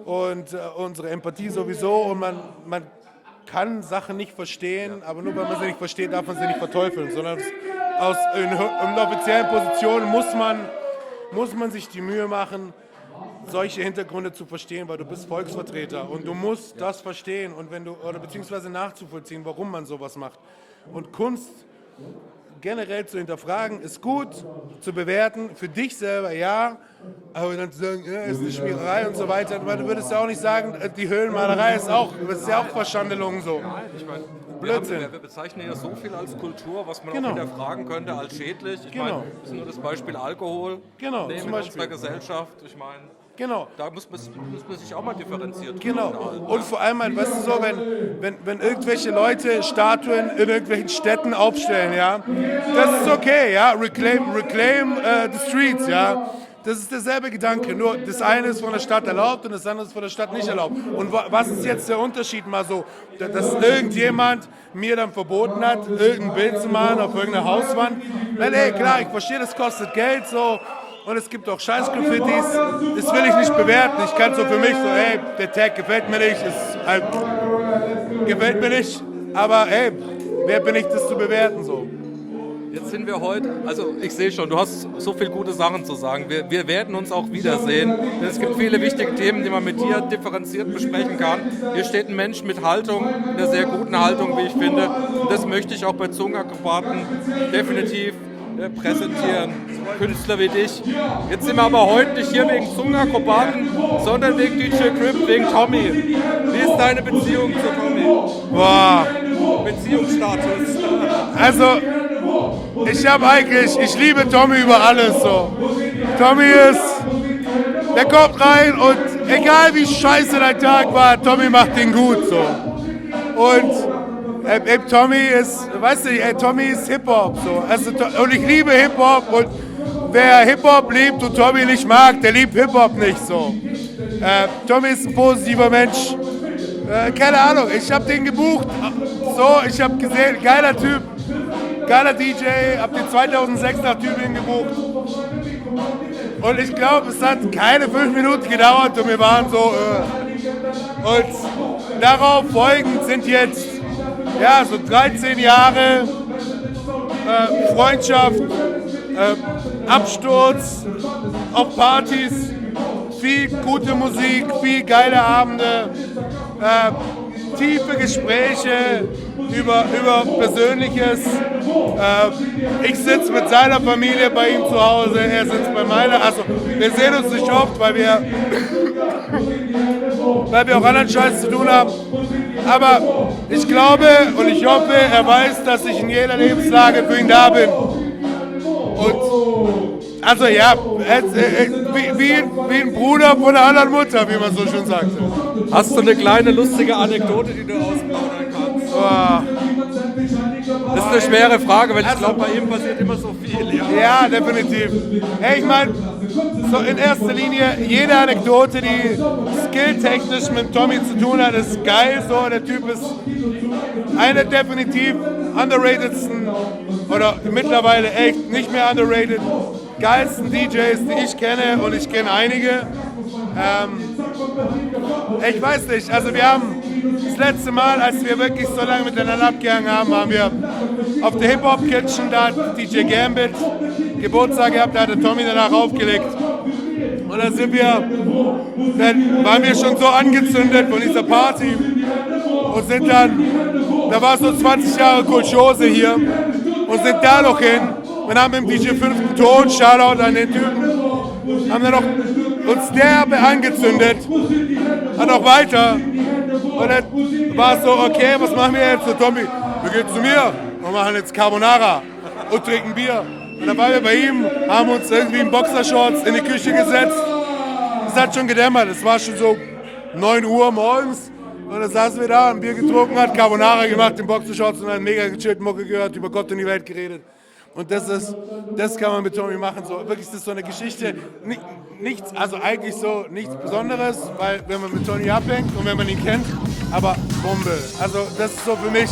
und unsere Empathie sowieso und man kann Sachen nicht verstehen, aber nur weil man sie nicht versteht, darf man sie nicht verteufeln, sondern in einer offiziellen Position muss man sich die Mühe machen, solche Hintergründe zu verstehen, weil du bist Volksvertreter und du musst das verstehen und beziehungsweise nachzuvollziehen, warum man sowas macht. Und Kunst generell zu hinterfragen ist gut, zu bewerten, für dich selber ja, aber dann zu sagen, ja, ist eine Spielerei und so weiter, weil du würdest ja auch nicht sagen, die Höhlenmalerei ist ja auch Verschandelung so. Nein, ich meine, Blödsinn. Wir bezeichnen ja so viel als Kultur, was man auch hinterfragen könnte als schädlich. Ich meine, das ist nur das Beispiel Alkohol. Genau, in unserer Gesellschaft. Ich meine, da muss man sich auch mal differenziert unterhalten. Und vor allem, weißt du so, wenn irgendwelche Leute Statuen in irgendwelchen Städten aufstellen, ja, das ist okay, ja, reclaim the streets, ja. Das ist derselbe Gedanke, nur das eine ist von der Stadt erlaubt und das andere ist von der Stadt nicht erlaubt. Und was ist jetzt der Unterschied mal so, dass irgendjemand mir dann verboten hat, irgendein Bild zu malen auf irgendeiner Hauswand? Weil ey, klar, ich verstehe, das kostet Geld so und es gibt auch Scheiß-Graffitis, das will ich nicht bewerten. Ich kann so für mich so, ey, der Tag gefällt mir nicht, gefällt mir nicht, aber ey, wer bin ich, das zu bewerten so? Jetzt sind wir heute, also ich sehe schon, du hast so viele gute Sachen zu sagen. Wir werden uns auch wiedersehen. Denn es gibt viele wichtige Themen, die man mit dir differenziert besprechen kann. Hier steht ein Mensch mit Haltung, einer sehr guten Haltung, wie ich finde. Und das möchte ich auch bei Zungenakrobaten definitiv präsentieren. Künstler wie dich. Jetzt sind wir aber heute nicht hier wegen Zungenakrobaten, sondern wegen DJ Crypt, wegen Tommy. Wie ist deine Beziehung zu Tommy? Boah. Beziehungsstatus. Also, ich liebe Tommy über alles so. Tommy der kommt rein und egal wie scheiße dein Tag war, Tommy macht den gut so. Und Tommy ist, weißt du, Tommy ist Hip-Hop so. Also, und ich liebe Hip-Hop und wer Hip-Hop liebt und Tommy nicht mag, der liebt Hip-Hop nicht so. Tommy ist ein positiver Mensch. Keine Ahnung, ich habe den gebucht. So, ich habe gesehen, geiler Typ. Geiler DJ, hab den 2006 nach Tübingen gebucht. Und ich glaube, es hat keine 5 Minuten gedauert und wir waren so. Und darauf folgend sind jetzt so 13 Jahre Freundschaft, Absturz, auf Partys, viel gute Musik, viel geile Abende, tiefe Gespräche über Persönliches. Ich sitze mit seiner Familie bei ihm zu Hause, er sitzt bei meiner. Also wir sehen uns nicht oft, weil wir auch anderen Scheiß zu tun haben. Aber ich glaube und ich hoffe, er weiß, dass ich in jeder Lebenslage für ihn da bin. Und also ja, wie ein Bruder von einer anderen Mutter, wie man so schön sagt. Hast du eine kleine lustige Anekdote, die du ausplaudern kannst? Das ist eine schwere Frage, weil ich glaube, bei ihm passiert immer so viel. Ja, definitiv. Hey, ich meine, so in erster Linie, jede Anekdote, die skilltechnisch mit Tommy zu tun hat, ist geil. So, der Typ ist einer definitiv underratedsten oder mittlerweile echt nicht mehr underrated, geilsten DJs, die ich kenne und ich kenne einige. Ich weiß nicht, also wir haben das letzte Mal, als wir wirklich so lange miteinander abgehangen haben, waren wir auf der Hip-Hop-Kitchen, da hat DJ Gambit Geburtstag gehabt, da hat der Tommy danach aufgelegt. Und dann waren wir schon so angezündet von dieser Party und sind dann, da war so 20 Jahre Kulchose hier und sind da noch hin und haben im DJ 5. Ton, Shoutout an den Typen, haben dann noch uns derbe angezündet, dann noch weiter Und dann war es so, okay, was machen wir jetzt? So, Tommy, wir gehen zu mir und machen jetzt Carbonara und trinken Bier. Und dann waren wir bei ihm, haben uns irgendwie in Boxershorts in die Küche gesetzt. Es hat schon gedämmert, es war schon so 9 Uhr morgens. Und dann saßen wir da, haben Bier getrunken, hat Carbonara gemacht in Boxershorts und einen mega gechillten Mucke gehört, über Gott und die Welt geredet. Und das kann man mit Tommy machen. So, wirklich, das ist so eine Geschichte, nichts, also eigentlich so nichts Besonderes, weil wenn man mit Tommy abhängt und wenn man ihn kennt, aber Bombe. Also das ist so für mich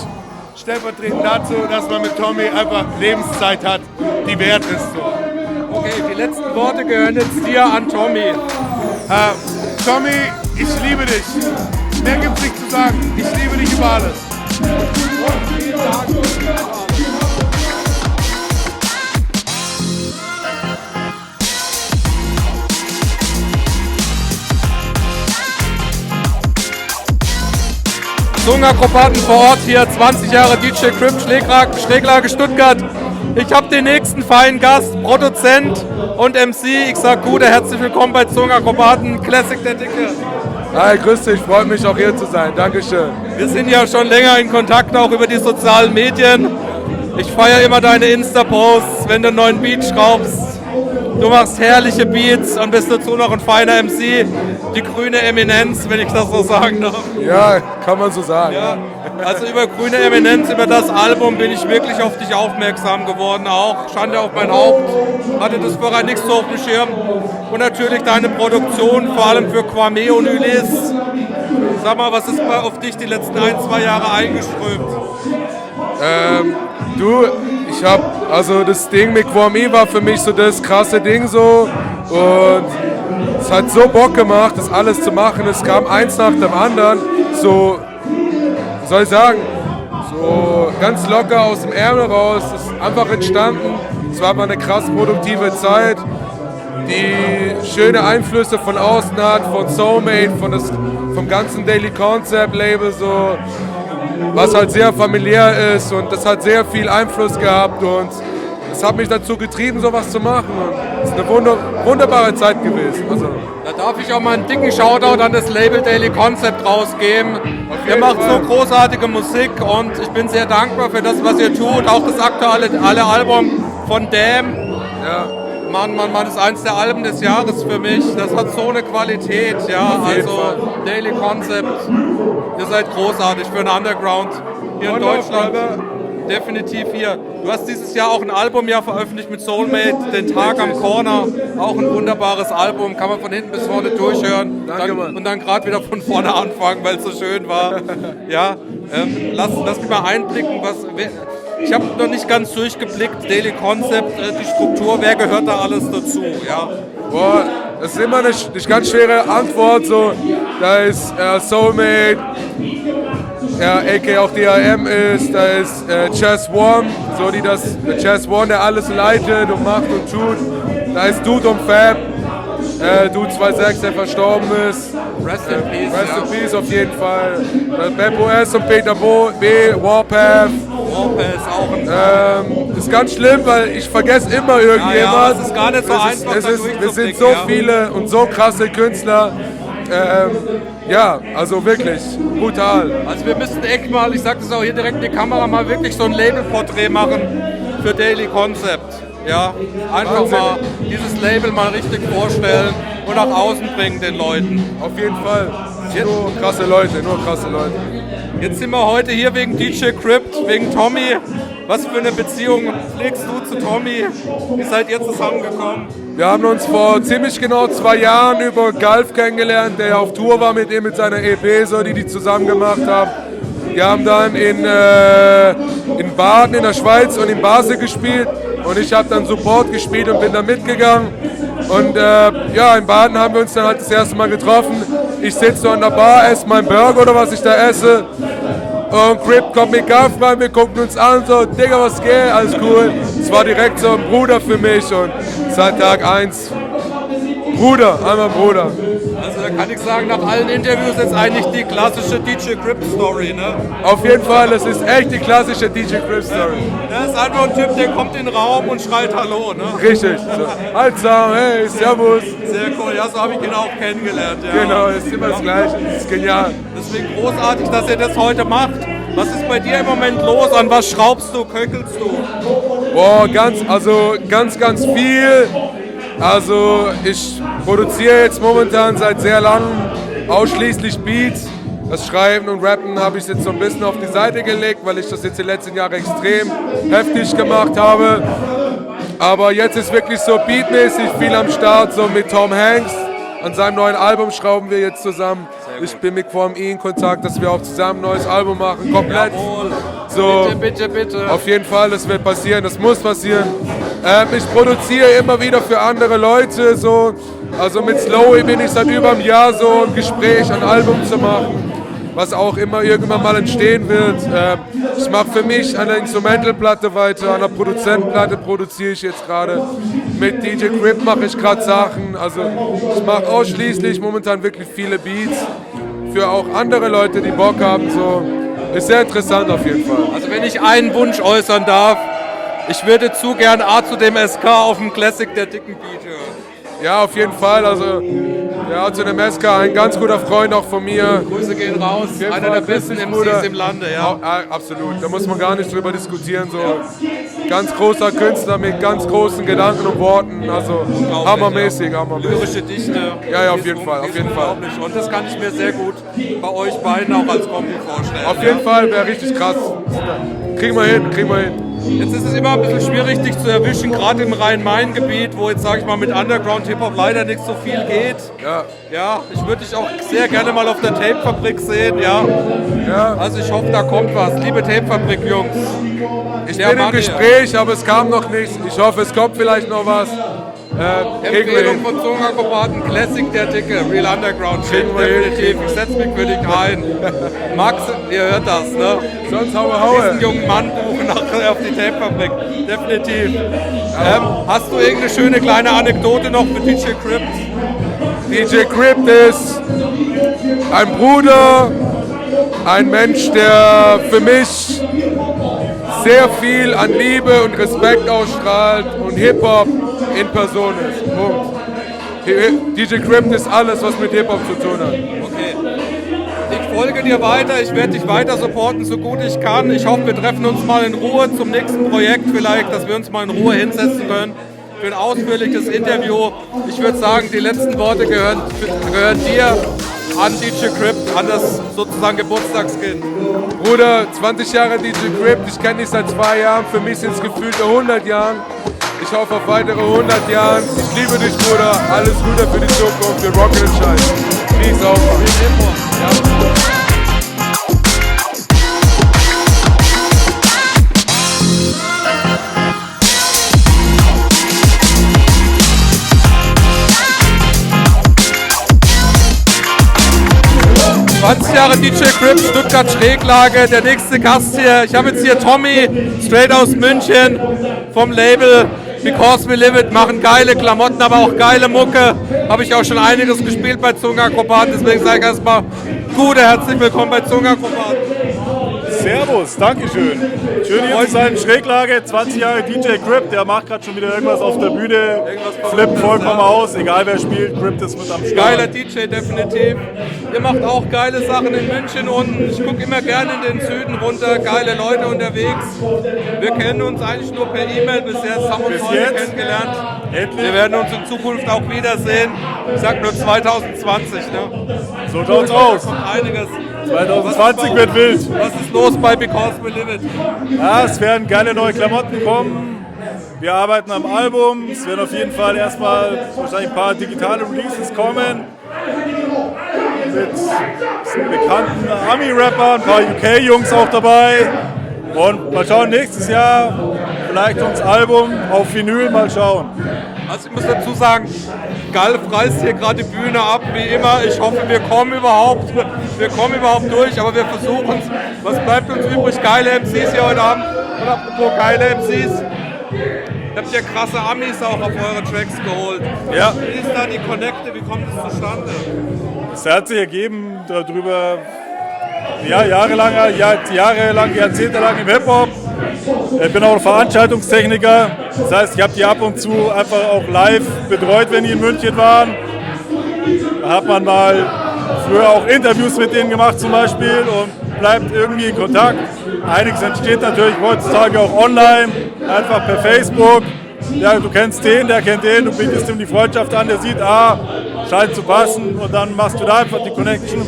stellvertretend dazu, dass man mit Tommy einfach Lebenszeit hat, die wert ist. So. Okay, die letzten Worte gehören jetzt dir an Tommy. Tommy, ich liebe dich. Mehr gibt's nicht zu sagen. Ich liebe dich über alles. Vielen Dank. Zungenakrobaten vor Ort hier, 20 Jahre DJ Crypt, Schräglage Stuttgart. Ich habe den nächsten feinen Gast, Produzent und MC. Ich sag Gude, herzlich willkommen bei Zungenakrobaten, Classic der Dicke. Hi, grüß dich, freut mich auch hier zu sein, Dankeschön. Wir sind ja schon länger in Kontakt, auch über die sozialen Medien. Ich feiere immer deine Insta-Posts, wenn du einen neuen Beat schraubst. Du machst herrliche Beats und bist dazu noch ein feiner MC. Die grüne Eminenz, wenn ich das so sagen darf. Ja, kann man so sagen. Ja, also über grüne Eminenz, über das Album bin ich wirklich auf dich aufmerksam geworden. Auch Schande auf mein Haupt, hatte das vorher nichts so auf dem Schirm. Und natürlich deine Produktion, vor allem für Kwame und Ulysse. Sag mal, was ist auf dich die letzten 1-2 Jahre eingeströmt? Ich habe, also das Ding mit Kwame war für mich so das krasse Ding so und es hat so Bock gemacht, das alles zu machen. Es kam eins nach dem anderen, so, wie soll ich sagen, so ganz locker aus dem Ärmel raus. Es ist einfach entstanden. Es war mal eine krass produktive Zeit, die schöne Einflüsse von außen hat, von Soulmate, vom ganzen Daily Concept Label so. Was halt sehr familiär ist und das hat sehr viel Einfluss gehabt und es hat mich dazu getrieben, sowas zu machen und es ist eine wunderbare Zeit gewesen. Also, da darf ich auch mal einen dicken Shoutout an das Label Daily Concept rausgeben. Ihr macht so großartige Musik und ich bin sehr dankbar für das, was ihr tut. Auch das aktuelle Album von Damn. ja. Mann, das ist eins der Alben des Jahres für mich. Das hat so eine Qualität, ja. Also Daily Concept, ihr seid großartig für den Underground hier in Deutschland. Definitiv hier. Du hast dieses Jahr auch ein Album veröffentlicht mit Soulmate, Den Tag am Corner. Auch ein wunderbares Album, kann man von hinten bis vorne durchhören. Danke, Mann. Und dann gerade wieder von vorne anfangen, weil es so schön war. Ja, lass mich mal einblicken, ich habe noch nicht ganz durchgeblickt, Daily Concept, die Struktur, wer gehört da alles dazu? Ja. Boah, das ist immer eine ganz schwere Antwort. So. Da ist Soulmate, aka auch DAM ist, da ist Chess One, so Chess One, der alles leitet und macht und tut. Da ist Dude und Fab, Dude 2.6, der verstorben ist. Rest in Peace. Rest in Peace auf jeden Fall. Beppo S und Peter B, Warpath. Warpath ist auch ein... ist ganz schlimm, weil ich vergesse immer irgendjemand. Ja, es ist gar nicht so einfach, wir sind so viele und so krasse Künstler. Ja, also wirklich brutal. Also wir müssten echt mal, ich sag das auch hier direkt in die Kamera, mal wirklich so ein Labelporträt machen für Daily Concept. Ja, einfach Wahnsinn. mal dieses Label mal richtig vorstellen und nach außen bringen den Leuten. Auf jeden Fall. Nur krasse Leute. Jetzt sind wir heute hier wegen DJ Crypt, wegen Tommy. Was für eine Beziehung pflegst du zu Tommy? Wie seid ihr zusammengekommen? Wir haben uns vor ziemlich genau 2 Jahren über Galf kennengelernt, der auf Tour war mit ihm, mit seiner EP, so, die zusammen gemacht haben. Wir haben dann in Baden in der Schweiz und in Basel gespielt und ich habe dann Support gespielt und bin da mitgegangen. Und in Baden haben wir uns dann halt das erste Mal getroffen. Ich sitze so an der Bar, esse meinen Burger oder was ich da esse. Und Crypt kommt mit Galf rein, wir gucken uns an, so, Digga, was geht, alles cool. Es war direkt so ein Bruder für mich und seit Tag 1 Bruder, einmal Bruder. Das Also da kann ich sagen, nach allen Interviews ist eigentlich die klassische DJ Crypt Story, ne? Auf jeden Fall, das ist echt die klassische DJ Crypt Story. Das ist einfach ein Typ, der kommt in den Raum und schreit Hallo, ne? Richtig. So. Halt zusammen, hey, servus. Sehr cool, ja, so habe ich ihn auch kennengelernt. Ja. Genau, ist immer das Gleiche, das ist genial. Deswegen großartig, dass ihr das heute macht. Was ist bei dir im Moment los? An was schraubst du, köchelst du? Boah, ganz viel. Also ich produziere jetzt momentan seit sehr langem ausschließlich Beats. Das Schreiben und Rappen habe ich jetzt so ein bisschen auf die Seite gelegt, weil ich das jetzt die letzten Jahre extrem heftig gemacht habe. Aber jetzt ist wirklich so beatmäßig viel am Start, so mit Tom Hanks. An seinem neuen Album schrauben wir jetzt zusammen. Ich bin mit ihm in Kontakt, dass wir auch zusammen ein neues Album machen, komplett. Jawohl. So, Bitte. auf jeden Fall, das wird passieren, das muss passieren. Ich produziere immer wieder für andere Leute, so. Also mit Slowy bin ich seit über einem Jahr so im Gespräch, ein Album zu machen, was auch immer irgendwann mal entstehen wird. Ich mache für mich an der Instrumentalplatte weiter, an der Produzentenplatte produziere ich jetzt gerade. Mit DJ Crypt mache ich gerade Sachen. Also ich mache ausschließlich momentan wirklich viele Beats für auch andere Leute, die Bock haben. So. Ist sehr interessant auf jeden Fall. Also wenn ich einen Wunsch äußern darf, ich würde zu gern A zu dem SK auf dem Classic der dicken Beat hören. Ja, auf jeden Fall. Also ja, zu dem SK, ein ganz guter Freund auch von mir. Grüße gehen raus, einer der besten MCs im Lande. Ja. Absolut, da muss man gar nicht drüber diskutieren. So. Ganz großer Künstler mit ganz großen Gedanken und Worten. Also hammermäßig, hammermäßig. Lyrische Dichte. Ja, auf jeden Fall. Und das kann ich mir sehr gut bei euch beiden auch als Kombi vorstellen. Auf jeden Fall, wäre richtig krass. Kriegen wir hin. Jetzt ist es immer ein bisschen schwierig, dich zu erwischen, gerade im Rhein-Main-Gebiet, wo jetzt, sag ich mal, mit Underground-Hip-Hop leider nicht so viel geht. Ja, ich würde dich auch sehr gerne mal auf der Tape-Fabrik sehen, ja. Also ich hoffe, da kommt was. Liebe Tape-Fabrik-Jungs. Ich bin im Gespräch, aber es kam noch nichts. Ich hoffe, es kommt vielleicht noch was. Empfehlung von Zungenakrobaten, Classic der Dicke, Real Underground Shit, definitiv. Ich setze mich für dich ein. Max, ihr hört das, ne? Sonst haue. Diesen jungen Mann buchen nachher auf die Tape-Fabrik, definitiv. Hast du irgendeine schöne kleine Anekdote noch für DJ Crypt? DJ Crypt ist ein Bruder, ein Mensch, der für mich sehr viel an Liebe und Respekt ausstrahlt und Hip-Hop in Person ist. Punkt. DJ Crypt ist alles, was mit Hip-Hop zu tun hat. Okay. Ich folge dir weiter, ich werde dich weiter supporten, so gut ich kann. Ich hoffe, wir treffen uns mal in Ruhe zum nächsten Projekt vielleicht, dass wir uns mal in Ruhe hinsetzen können für ein ausführliches Interview. Ich würde sagen, die letzten Worte gehören dir, an DJ Crypt, an das sozusagen Geburtstagskind. Bruder, 20 Jahre DJ Crypt, ich kenne dich seit 2 Jahren, für mich sind es gefühlte 100 Jahre. Ich hoffe auf weitere 100 Jahre. Ich liebe dich, Bruder. Alles Gute für die Zukunft. Wir rocken den Scheiß. Peace out. Ja. 20 Jahre DJ Crypt, Stuttgart Schräglage, der nächste Gast hier. Ich habe jetzt hier Tommy, straight aus München, vom Label Because We Live It, machen geile Klamotten, aber auch geile Mucke. Habe ich auch schon einiges gespielt bei Zungenakrobaten, deswegen sage ich erstmal Gude, herzlich willkommen bei Zungenakrobaten. Servus, Dankeschön. Schön hier zu sein, Schräglage, 20 Jahre DJ Crypt, der macht gerade schon wieder irgendwas auf der Bühne, flippt vollkommen aus, egal wer spielt, Crypt ist mit am Start. Geiler DJ, definitiv. Ihr macht auch geile Sachen in München unten. Ich gucke immer gerne in den Süden runter, geile Leute unterwegs. Wir kennen uns eigentlich nur per E-Mail bis jetzt, haben uns heute kennengelernt. Endlich. Wir werden uns in Zukunft auch wiedersehen. Ich sag nur 2020, ne? So schaut's aus. Da kommt einiges. 2020 wird wild. Was ist los bei Because We Live It? Ja, es werden geile neue Klamotten kommen. Wir arbeiten am Album. Es werden auf jeden Fall erstmal wahrscheinlich ein paar digitale Releases kommen. Mit bekannten Ami-Rapper, ein paar UK-Jungs auch dabei. Und mal schauen, nächstes Jahr vielleicht uns Album auf Vinyl, mal schauen. Also ich muss dazu sagen, Galf reißt hier gerade die Bühne ab, wie immer. Ich hoffe, wir kommen überhaupt durch, aber wir versuchen es. Was bleibt uns übrig? Geile MCs hier heute Abend. Und apropos geile MCs. Habt ihr krasse Amis auch auf eure Tracks geholt? Ja. Wie ist da die Connecte? Wie kommt es zustande? Es hat sich ergeben darüber, ja, jahrzehntelang im Hip-Hop. Ich bin auch Veranstaltungstechniker. Das heißt, ich habe die ab und zu einfach auch live betreut, wenn die in München waren. Da hat man mal früher auch Interviews mit denen gemacht zum Beispiel und bleibt irgendwie in Kontakt. Einiges entsteht natürlich heutzutage auch online, einfach per Facebook. Ja, du kennst den, der kennt den, du bietest ihm die Freundschaft an, der sieht, scheint zu passen und dann machst du da einfach die Connection.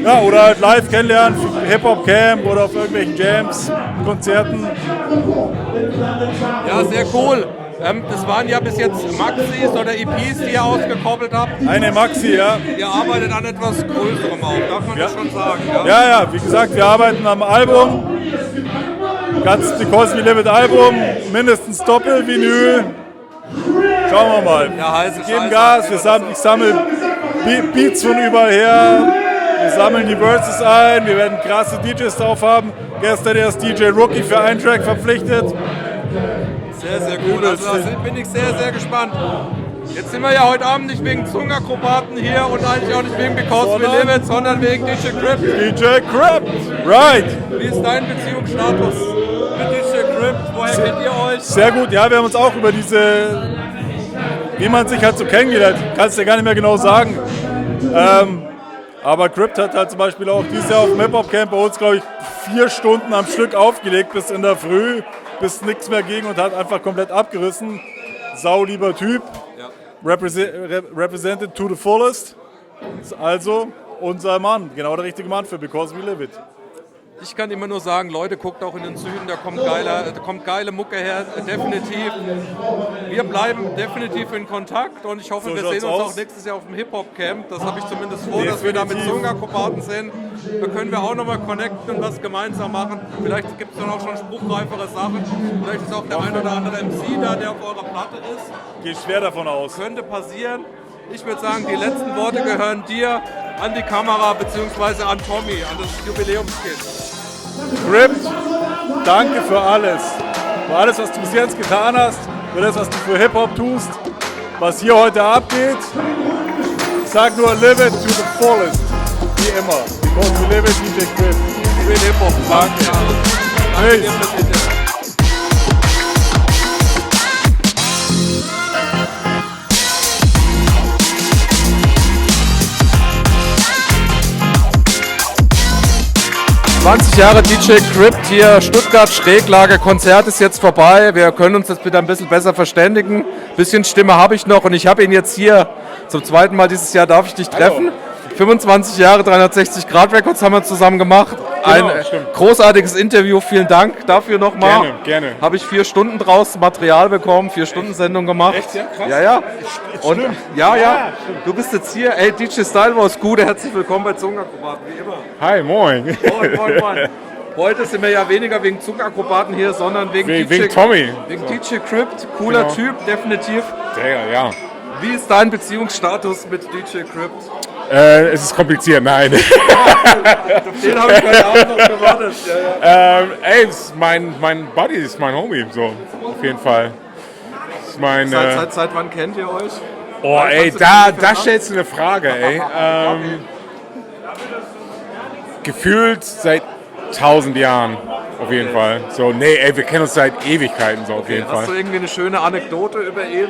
Ja, oder halt live kennenlernen, Hip-Hop-Camp oder auf irgendwelchen Jams, Konzerten. Ja, sehr cool. Das waren ja bis jetzt Maxis oder EPs, die ihr ausgekoppelt habt. Eine Maxi, ja. Ihr arbeitet an etwas Größerem auch, darf man das schon sagen? Ja, wie gesagt, wir arbeiten am Album. Ganz Because We Live It Album, mindestens Doppel-Vinyl. Schauen wir mal. Ja, wir geben Gas, ich sammle Beats von überall her. Wir sammeln die Verses ein, wir werden krasse DJs drauf haben. Gestern erst DJ Rookie für einen Track verpflichtet. Sehr, sehr gut. Also da bin ich sehr, sehr gespannt. Jetzt sind wir ja heute Abend nicht wegen Zungenakrobaten hier und eigentlich auch nicht wegen Because We Live It, sondern wegen DJ Crypt. DJ Crypt, right. Wie ist dein Beziehungsstatus mit DJ Crypt? Woher kennt ihr euch? Sehr gut, ja, wir haben uns auch über wie man sich halt so kennengelernt, kannst du ja gar nicht mehr genau sagen. Aber Crypt hat halt zum Beispiel auch dieses Jahr auf dem Hip-Hop-Camp bei uns, glaube ich, 4 Stunden am Stück aufgelegt bis in der Früh, bis nichts mehr ging und hat einfach komplett abgerissen. Saulieber Typ, represented to the fullest. Also unser Mann, genau der richtige Mann für Because We Live It. Ich kann immer nur sagen, Leute, guckt auch in den Süden, da kommt geile Mucke her, definitiv. Wir bleiben definitiv in Kontakt und ich hoffe, wir sehen uns auch nächstes Jahr auf dem Hip-Hop-Camp. Das habe ich zumindest vor, dass wir da mit Zungenakrobaten sind. Da können wir auch nochmal connecten und was gemeinsam machen. Vielleicht gibt es dann auch schon spruchreifere Sachen. Vielleicht ist auch der ein oder andere MC da, der auf eurer Platte ist. Gehe schwer davon aus. Könnte passieren. Ich würde sagen, die letzten Worte gehören dir, an die Kamera bzw. an Tommy, an das Jubiläumskind. Crypt, danke für alles. Für alles, was du bis jetzt getan hast, für das, was du für Hip-Hop tust, was hier heute abgeht. Ich sag nur, live it to the fullest, wie immer. Because we live it, DJ Crypt. Für Hip-Hop, danke. Danke dir fürs Interview. 20 Jahre DJ Crypt hier, Stuttgart, Schräglage, Konzert ist jetzt vorbei. Wir können uns jetzt bitte ein bisschen besser verständigen. Ein bisschen Stimme habe ich noch und ich habe ihn jetzt hier zum zweiten Mal dieses Jahr, darf ich dich treffen. Hallo. 25 Jahre 360 Grad Records haben wir zusammen gemacht. Genau, ein großartiges Interview, vielen Dank dafür nochmal. Gerne. Habe ich 4 Stunden draus Material bekommen, 4 Stunden Sendung gemacht. Echt, ja? Krass. Ja. Und ja, du bist jetzt hier, DJ Style aus Gude, herzlich willkommen bei Zungenakrobaten, wie immer. Hi, moin. Moin. Heute sind wir ja weniger wegen Zungenakrobaten hier, sondern wegen Tommy. Wegen DJ Crypt, cooler Typ, definitiv. Ja. Wie ist dein Beziehungsstatus mit DJ Crypt? Es ist kompliziert, nein. Den habe ich heute Abend noch gewartet. Mein Buddy ist mein Homie, so, auf jeden Fall. Seit wann kennt ihr euch? Oh, ey, da stellst du eine Frage, ey. Gefühlt seit 1000 Jahren, auf jeden Fall. So, wir kennen uns seit Ewigkeiten, so auf jeden Fall. Hast du irgendwie eine schöne Anekdote über ihn?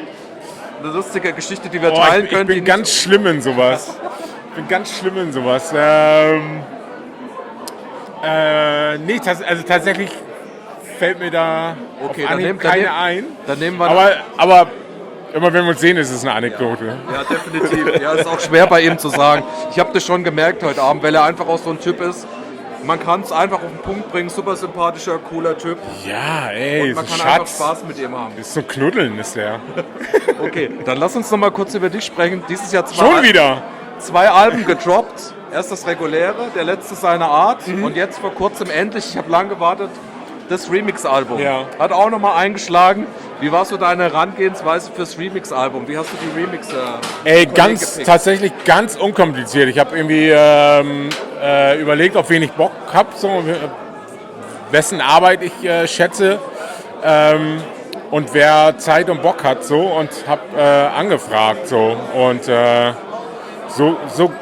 Eine lustige Geschichte, die wir teilen können? Ich bin ganz schlimm in sowas. Tatsächlich fällt mir da keine ein. Dann nehmen wir aber immer wenn wir uns sehen, ist es eine Anekdote. Ja, definitiv. Ja, ist auch schwer bei ihm zu sagen. Ich habe das schon gemerkt heute Abend, weil er einfach auch so ein Typ ist. Man kann es einfach auf den Punkt bringen, super sympathischer, cooler Typ. Ja, ey, und man kann einfach Spaß mit ihm haben. Ist so knuddeln, ist der. Okay, dann lass uns noch mal kurz über dich sprechen. Dieses Jahr wieder 2 Alben gedroppt. Erst das reguläre, der letzte seiner Art. Und jetzt vor kurzem Endlich, ich habe lange gewartet, das Remix-Album. Ja. Hat auch noch mal eingeschlagen. Wie war so deine Herangehensweise fürs Remix-Album? Wie hast du die Remixer? Tatsächlich ganz unkompliziert. Ich habe irgendwie überlegt, auf wen ich Bock habe, so, wessen Arbeit ich schätze. und wer Zeit und Bock hat so und habe angefragt so und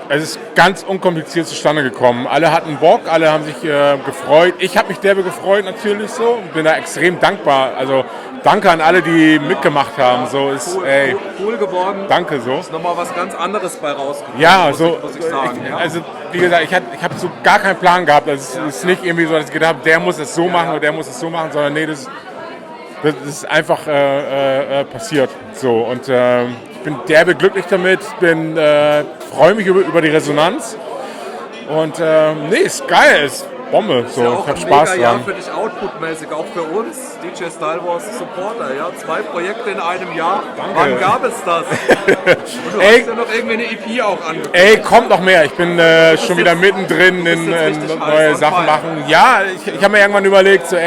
es ist ganz unkompliziert zustande gekommen. Alle hatten Bock, alle haben sich gefreut. Ich habe mich derbe gefreut natürlich so und bin da extrem dankbar. Also danke an alle, die mitgemacht haben. So ist cool geworden. Danke so. Ist nochmal was ganz anderes bei rausgekommen. Ja, muss ich sagen. Also wie gesagt, ich habe so gar keinen Plan gehabt. Also, es ist nicht irgendwie so, dass ich gedacht habe, der muss es so machen oder der muss es so machen, sondern nee, das ist einfach passiert. So und ich bin derbe glücklich damit, freue mich über die Resonanz und ist geil, ist Bombe, so, ja, ich habe Spaß dran. Jahr für dich outputmäßig, auch für uns, DJ Style Wars Supporter, ja, 2 Projekte in einem Jahr. Danke. Wann gab es das? Und du hast ja noch irgendwie eine EP auch angekündigt. Kommt noch mehr, ich bin schon wieder mittendrin in neue Sachen machen. Ja, ich habe mir irgendwann überlegt, so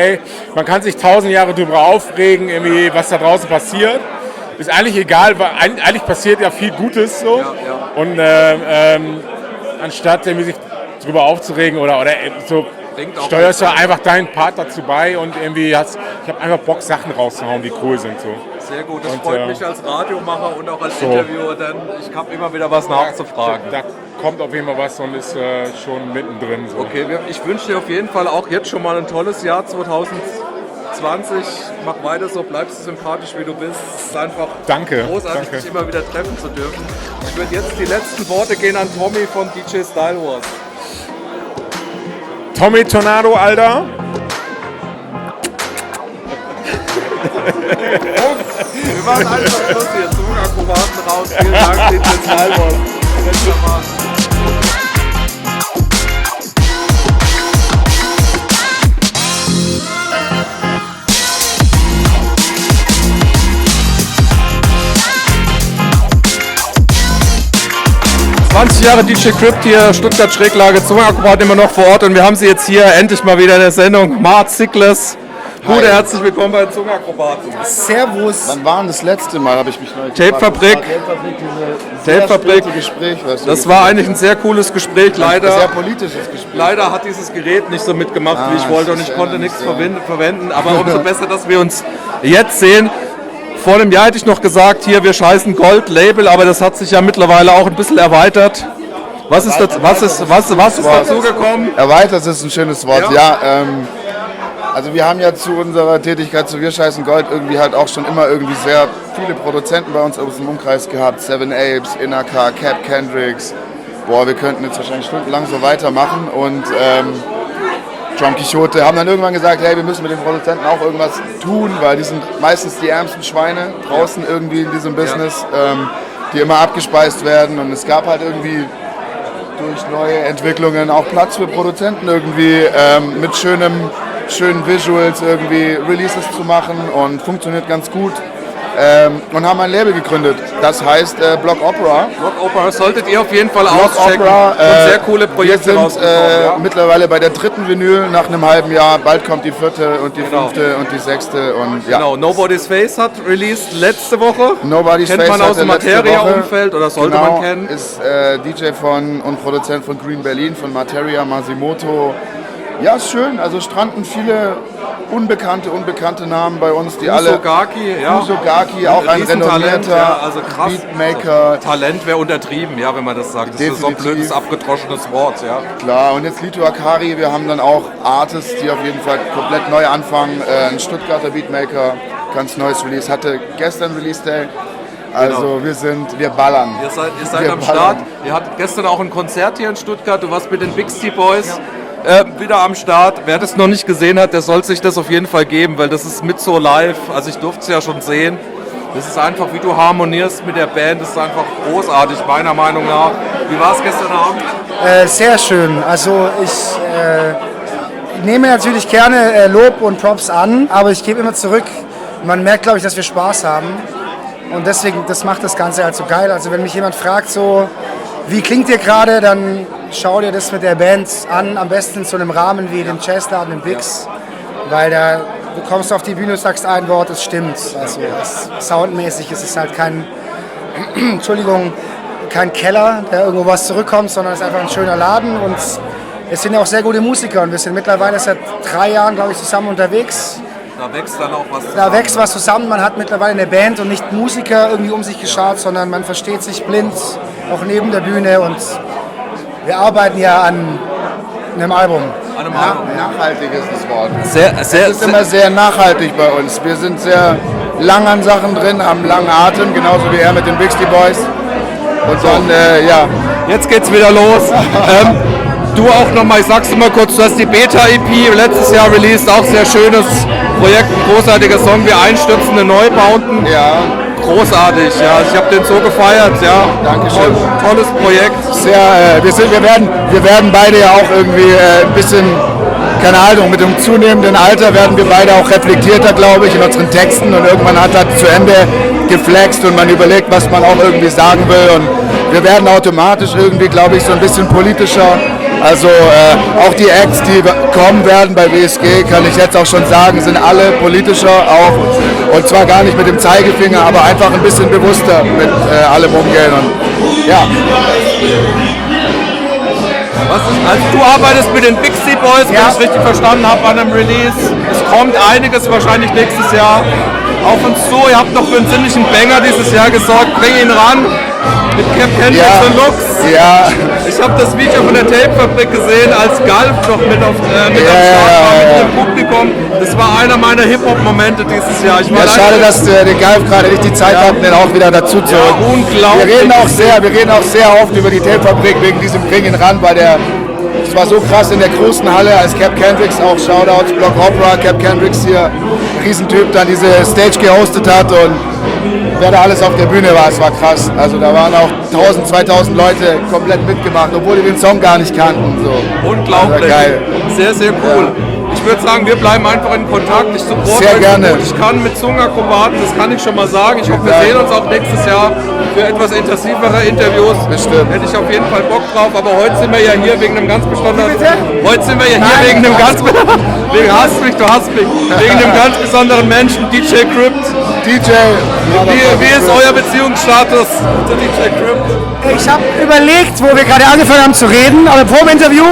man kann sich 1000 Jahre drüber aufregen, irgendwie, was da draußen passiert. Ist eigentlich egal, weil eigentlich passiert ja viel Gutes so. Ja. Und anstatt irgendwie sich drüber aufzuregen oder so, steuerst du einfach deinen Part dazu bei und irgendwie ich habe einfach Bock, Sachen rauszuhauen, die cool sind. So. Sehr gut, das freut mich als Radiomacher und auch als Interviewer, denn ich habe immer wieder was nachzufragen. Da kommt auf jeden Fall was und ist schon mittendrin. So. Okay, ich wünsche dir auf jeden Fall auch jetzt schon mal ein tolles Jahr 2020. Mach weiter so, bleibst du sympathisch wie du bist. Es ist einfach großartig, dich immer wieder treffen zu dürfen. Ich würde jetzt die letzten Worte gehen an Tommy von DJ Style Wars. Tommy Tornado, Alter. Wir machen einfach Schluss hier. Zungenakrobaten raus. Vielen Dank, DJ Style Wars. 20 Jahre DJ Crypt hier, Stuttgart Schräglage, Zungenakrobaten immer noch vor Ort und wir haben sie jetzt hier endlich mal wieder in der Sendung. Mark Zickles. Gude, herzlich willkommen bei den Zungenakrobaten. Servus. Wann war denn das letzte Mal, habe ich mich neu Tapefabrik. Tapefabrik. Gespräch. Das war eigentlich ein sehr cooles Gespräch, leider. Ein sehr politisches Gespräch. Leider hat dieses Gerät nicht so mitgemacht, wie ich wollte und ich konnte nichts verwenden. Aber umso besser, dass wir uns jetzt sehen. Vor einem Jahr hätte ich noch gesagt, hier, wir scheißen Gold-Label, aber das hat sich ja mittlerweile auch ein bisschen erweitert. Was ist dazugekommen? Erweitert ist ein schönes Wort, ja. Also wir haben ja zu unserer Tätigkeit zu Wir scheißen Gold irgendwie halt auch schon immer irgendwie sehr viele Produzenten bei uns aus dem Umkreis gehabt. Seven Apes, Inaka, Cap Kendricks. Wir könnten jetzt wahrscheinlich stundenlang so weitermachen und John Quixote haben dann irgendwann gesagt, hey, wir müssen mit den Produzenten auch irgendwas tun, weil die sind meistens die ärmsten Schweine draußen irgendwie in diesem Business, die immer abgespeist werden und es gab halt irgendwie durch neue Entwicklungen auch Platz für Produzenten irgendwie mit schönen Visuals irgendwie Releases zu machen und funktioniert ganz gut. Und haben ein Label gegründet. Das heißt Block Opera. Block Opera solltet ihr auf jeden Fall auschecken. Und sehr coole Projekte wir sind mittlerweile bei der 3. Vinyl nach einem halben Jahr. Bald kommt die 4. und die 5. und die 6. Und, ja. Genau, Nobody's Face hat released letzte Woche. Nobody's Kennt Face man aus dem Materia-Umfeld oder sollte man kennen? Ist DJ und Produzent von Green Berlin, von Materia, Masimoto. Ja, ist schön. Also stranden viele unbekannte Namen bei uns, die alle... Usogaki, auch ein renommierter Beatmaker. Talent wäre untertrieben, ja, wenn man das sagt. Das ist so ein blödes, abgedroschenes Wort, ja. Klar, und jetzt Lito Akari, wir haben dann auch Artists, die auf jeden Fall komplett neu anfangen. Ein Stuttgarter Beatmaker, ganz neues Release, hatte gestern Release Day. Also wir ballern. Ihr seid am Start. Ihr hattet gestern auch ein Konzert hier in Stuttgart. Du warst mit den Bixty Boys. Wieder am Start. Wer das noch nicht gesehen hat, der soll sich das auf jeden Fall geben, weil das ist mit so live. Also ich durfte es ja schon sehen. Das ist einfach, wie du harmonierst mit der Band. Das ist einfach großartig, meiner Meinung nach. Wie war es gestern Abend? Sehr schön. Also ich nehme natürlich gerne Lob und Props an, aber ich gebe immer zurück. Man merkt, glaube ich, dass wir Spaß haben. Und deswegen, das macht das Ganze halt so geil. Also wenn mich jemand fragt, so, wie klingt ihr gerade, dann schau dir das mit der Band an, am besten in so einem Rahmen wie dem Jazzladen im Bix, weil du kommst auf die Bühne und sagst ein Wort, es stimmt. Also soundmäßig ist es halt kein Keller, der irgendwo was zurückkommt, sondern es ist einfach ein schöner Laden und es sind ja auch sehr gute Musiker und wir sind mittlerweile seit 3 Jahren, glaube ich, zusammen unterwegs. Da wächst dann auch was zusammen. Da wächst was zusammen. Man hat mittlerweile eine Band und nicht Musiker irgendwie um sich geschart, sondern man versteht sich blind, auch neben der Bühne. Und wir arbeiten ja an einem Album. An einem Album. Nachhaltig ist das Wort. Es ist immer sehr nachhaltig bei uns. Wir sind sehr lang an Sachen drin, haben langen Atem, genauso wie er mit den Bixty Boys. Und dann, ja. Jetzt geht's wieder los. Du auch nochmal, ich sag's immer kurz, du hast die Beta-EP letztes Jahr released, auch sehr schönes Projekt, ein großartiger Song, wir einstürzende Neubauten. Ja. Großartig, ja. Ich habe den so gefeiert, ja. Dankeschön. Tolles Projekt. Sehr, wir werden beide ja auch irgendwie ein bisschen, keine Ahnung, mit dem zunehmenden Alter werden wir beide auch reflektierter, glaube ich, in unseren Texten und irgendwann hat das zu Ende geflext und man überlegt, was man auch irgendwie sagen will und wir werden automatisch irgendwie, glaube ich, so ein bisschen politischer. Also auch die Acts, die kommen werden bei WSG, kann ich jetzt auch schon sagen, sind alle politischer auch und zwar gar nicht mit dem Zeigefinger, aber einfach ein bisschen bewusster mit allem umgehen und ja. Also du arbeitest mit den Bixty Boys, wenn ich es richtig verstanden habe, an einem Release. Es kommt einiges wahrscheinlich nächstes Jahr auf uns zu. Ihr habt noch für einen ziemlichen Banger dieses Jahr gesorgt. Bring ihn ran mit Captain Deluxe. Ja. Ich habe das Video von der Tapefabrik gesehen, als Galf noch mit am Start war mit dem Publikum. Das war einer meiner Hip-Hop-Momente dieses Jahr. Schade, dass der Galf gerade nicht die Zeit hat, den auch wieder dazu zu holen. Ja, unglaublich. Wir reden auch sehr oft über die Tapefabrik wegen diesem Bring ihn ran, weil es war so krass in der großen Halle, als Cap Kendricks, auch Shoutouts, Block Opera, Cap Kendricks hier, Riesentyp, dann diese Stage gehostet hat und wer da alles auf der Bühne war, es war krass. Also da waren auch 1000, 2000 Leute komplett mitgemacht, obwohl die den Song gar nicht kannten. So. Unglaublich. Geil. Sehr, sehr cool. Ja. Ich würde sagen, wir bleiben einfach in Kontakt. Ich supporte sehr euch gerne. So gut ich kann mit Zungenakrobaten, das kann ich schon mal sagen. Ich hoffe, wir sehen uns auch nächstes Jahr für etwas intensivere Interviews. Bestimmt. Hätte ich auf jeden Fall Bock drauf, aber heute sind wir ja hier wegen einem ganz besonderen... Heute sind wir ja hier wegen einem ganz... Du hasst mich. Wegen einem ganz besonderen Menschen, DJ Crypt. DJ. Wie ist euer Beziehungsstatus zu DJ Crypt? Ich habe überlegt, wo wir gerade angefangen haben zu reden, aber vor dem Interview,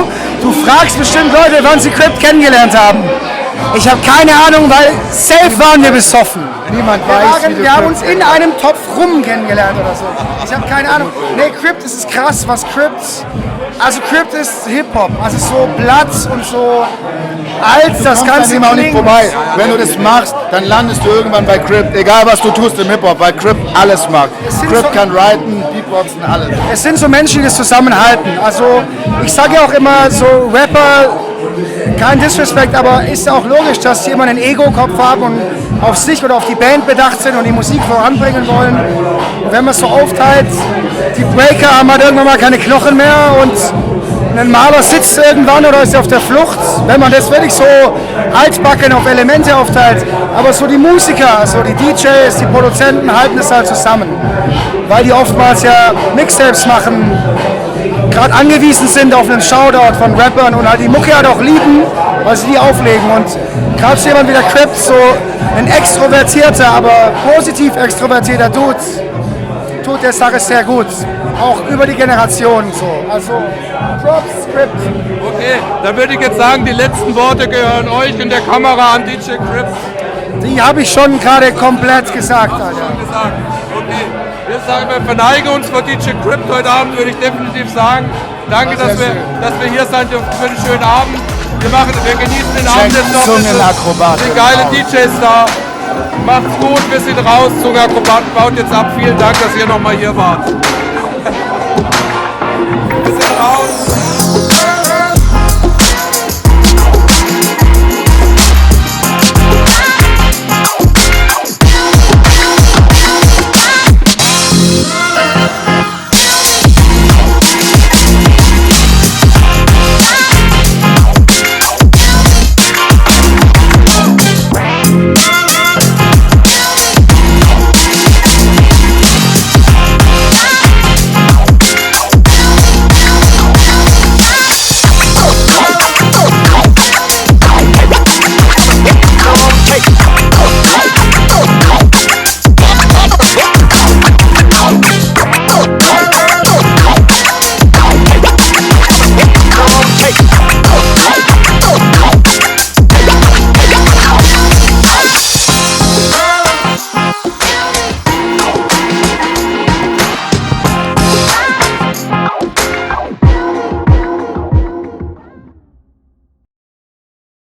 du fragst bestimmt Leute, wann sie Crypt kennengelernt haben. Ich habe keine Ahnung, weil safe waren wir besoffen. Niemand weiß, wir haben uns in einem Topf rum kennengelernt oder so. Ich habe keine Ahnung. Nee, Crypt, es ist krass, was Crypt... Also Crypt ist Hip-Hop, also so blatt und so alt, das Ganze immer nicht vorbei. Wenn du das machst, dann landest du irgendwann bei Crypt, egal was du tust im Hip-Hop, weil Crypt alles mag. Crypt kann writen, Beatboxen, alles. Es sind so Menschen, die das zusammenhalten. Also ich sage ja auch immer, so Rapper, kein Disrespect, aber ist ja auch logisch, dass die immer einen Ego-Kopf haben und auf sich oder auf die Band bedacht sind und die Musik voranbringen wollen. Und wenn man es so aufteilt, die Breaker haben halt irgendwann mal keine Knochen mehr und ein Maler sitzt irgendwann oder ist auf der Flucht, wenn man das wirklich so altbacken auf Elemente aufteilt. Aber so die Musiker, so die DJs, die Produzenten halten das halt zusammen, weil die oftmals ja Mixtapes machen, gerade angewiesen sind auf einen Shoutout von Rappern und halt die Mucke halt auch lieben, weil sie die auflegen. Und gerade so jemand wie der Crypt, so ein extrovertierter, aber positiv extrovertierter Dude, tut der Sache sehr gut. Auch über die Generationen so. Also Props, Crypt. Okay, dann würde ich jetzt sagen, die letzten Worte gehören euch in der Kamera an DJ Crypt. Die habe ich schon gerade komplett gesagt, Alter. Okay. Wir sagen, wir verneigen uns vor DJ Crypt heute Abend, würde ich definitiv sagen. Danke, dass wir hier sein dürfen für einen schönen Abend. Wir genießen den Abend jetzt noch. Die geile DJs da. Macht's gut, wir sind raus. Zungenakrobaten baut jetzt ab. Vielen Dank, dass ihr nochmal hier wart. Wir sind raus.